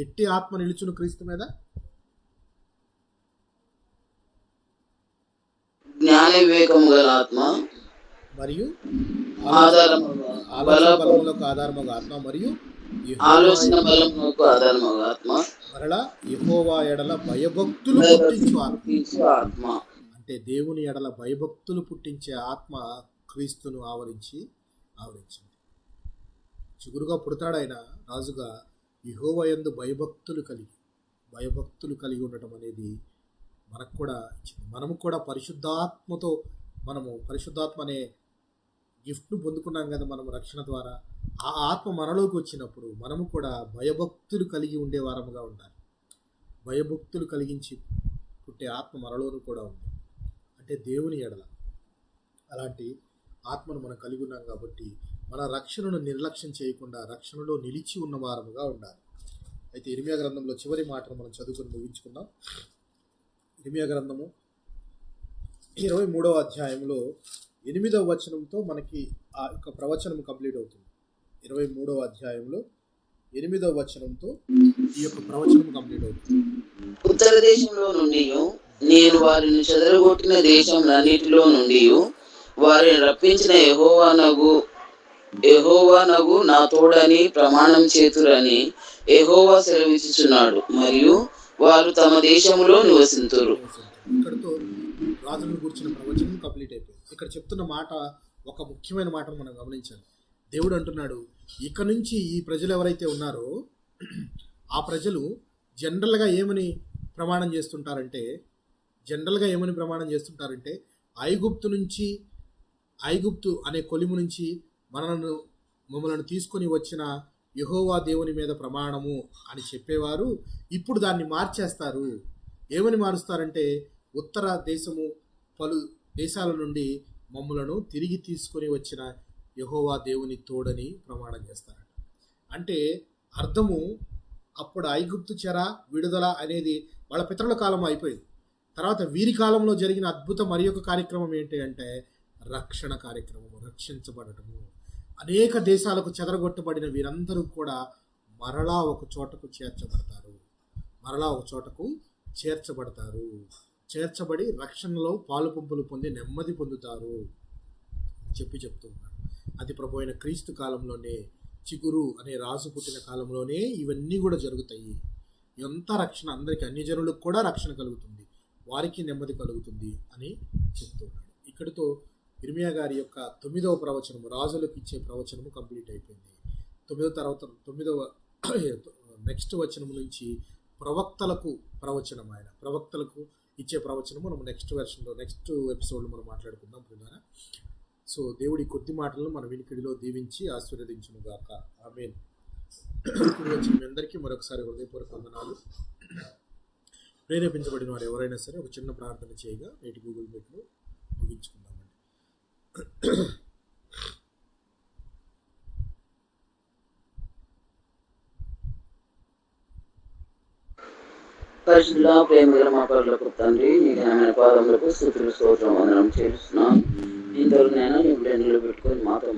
ఎట్టి ఆత్మ నిలుచును క్రీస్తు మీద? జ్ఞాన వివేకము గల ఆత్మ మరియు బలములకు ఆధారమగు ఆత్మ మరియు ఆలోచన బలములకు ఆధారమగు ఆత్మ, మరలా యెహోవా ఎడల భయభక్తులు పుట్టించు ఆత్మ. అంటే దేవుని ఎడల భయభక్తులు పుట్టించే ఆత్మ క్రీస్తును ఆవరించింది. చిగురుగా పుడతాడైన రాజుగా యెహోవా యందు భయభక్తులు కలిగి ఉండటం అనేది మనకు కూడా ఇచ్చింది. మనము కూడా పరిశుద్ధాత్మతో మనము పరిశుద్ధాత్మ అనే గిఫ్ట్ను పొందుకున్నాం కదా మనము రక్షణ ద్వారా. ఆ ఆత్మ మనలోకి వచ్చినప్పుడు మనము కూడా భయభక్తులు కలిగి ఉండే వారముగా ఉండాలి. భయభక్తులు కలిగించి పుట్టే ఆత్మ మనలోనూ కూడా ఉంది, అంటే దేవుని ఎడల. అలాంటి ఆత్మను మనం కలిగి ఉన్నాం కాబట్టి మన రక్షణను నిర్లక్ష్యం చేయకుండా రక్షణలో నిలిచి ఉన్న వారముగా ఉండాలి. అయితే ఇర్మియా గ్రంథంలో చివరి మాటను మనం చదువుకొని ముగించుకుందాం. ఇర్మియా గ్రంథము 23వ అధ్యాయంలో 8వ వచనంతో మనకి ఆ యొక్క ప్రవచనం కంప్లీట్ అవుతుంది. 23వ అధ్యాయంలో 8వ వచనంతో ఈ యొక్క ప్రవచనం కంప్లీట్ అవుతుంది. ఉత్తర దేశంలో నుండి నేను వారిని చెదరగొట్టిన దేశంలన్నిటిలో నుండి వారిని రప్పించిన యెహోవానగు నా తోడని ప్రమాణం చేతురని యెహోవా సెలవిచ్చుచున్నాడు, మరియు వారు తమ దేశములో నివసింతురు. ఇక్కడతో రాజులను గురించిన ప్రవచనం కంప్లీట్ అయిపోయింది. ఇక్కడ చెప్తున్న మాట, ఒక ముఖ్యమైన మాటను మనం గమనించాలి. దేవుడు అంటున్నాడు, ఇక నుంచి ఈ ప్రజలు ఎవరైతే ఉన్నారో ఆ ప్రజలు జనరల్గా ఏమని ప్రమాణం చేస్తుంటారంటే ఐగుప్తు అనే కొలిము నుంచి మమ్మల్ని తీసుకొని వచ్చిన యెహోవా దేవుని మీద ప్రమాణము అని చెప్పేవారు ఇప్పుడు దాన్ని మార్చేస్తారు. ఏమని మారుస్తారంటే, ఉత్తర దేశము పలు దేశాల నుండి మమ్మలను తిరిగి తీసుకొని వచ్చిన యెహోవా దేవుని తోడని ప్రమాణం చేస్తారట. అంటే అర్థము, అప్పుడు ఐగుప్తు చెర విడుదల అనేది వాళ్ళ పితరుల కాలం అయిపోయింది. తర్వాత వీరి కాలంలో జరిగిన అద్భుత మరి ఒక కార్యక్రమం ఏంటి అంటే రక్షణ కార్యక్రమము, రక్షించబడటము. అనేక దేశాలకు చెదరగొట్టబడిన వీరందరూ కూడా మరలా ఒక చోటకు చేర్చబడి రక్షణలో పాలు పంపులు పొంది నెమ్మది పొందుతారు చెప్తున్నాడు. అది ప్రభు అయిన క్రీస్తు కాలంలోనే, చిగురు అనే రాజు పుట్టిన కాలంలోనే ఇవన్నీ కూడా జరుగుతాయి. ఎంత రక్షణ, అందరికీ, అన్ని జనులకు కూడా రక్షణ కలుగుతుంది, వారికి నెమ్మది కలుగుతుంది అని చెప్తున్నాడు. ఇక్కడితో ఇర్మియా గారి యొక్క 9వ ప్రవచనము, రాజులకు ఇచ్చే ప్రవచనము కంప్లీట్ అయిపోయింది. 9వ నెక్స్ట్ వచనం నుంచి ప్రవక్తలకు ప్రవచనం, ఆయన ప్రవక్తలకు ఇచ్చే ప్రవచనము మనం నెక్స్ట్ ఎపిసోడ్లో మనం మాట్లాడుకుందాం ప్రియులారా. సో దేవుడి కొద్ది మాటలను మన వినికిడిలో దీవించి ఆశీర్వదించును గాక. ఆమేన్. ఇప్పుడు వచ్చిన మీ అందరికీ మరొకసారి హృదయపూర్వక వందనాలు. ప్రేరేపించబడిన వారు ఎవరైనా సరే ఒక చిన్న ప్రార్థన చేయగా నేటి గూగుల్ మీట్లో ముగించుకుందామండి. పరిశుద్ధుడా, ప్రేమగల మా పరులకు తండ్రి, నీ ఘనమైన పాదములకు స్తుతులు స్తోత్రం వందనం చేస్తున్నాం. ఇంతవరకు నేను నీ బిడ్డలు పెట్టుకొని మాతో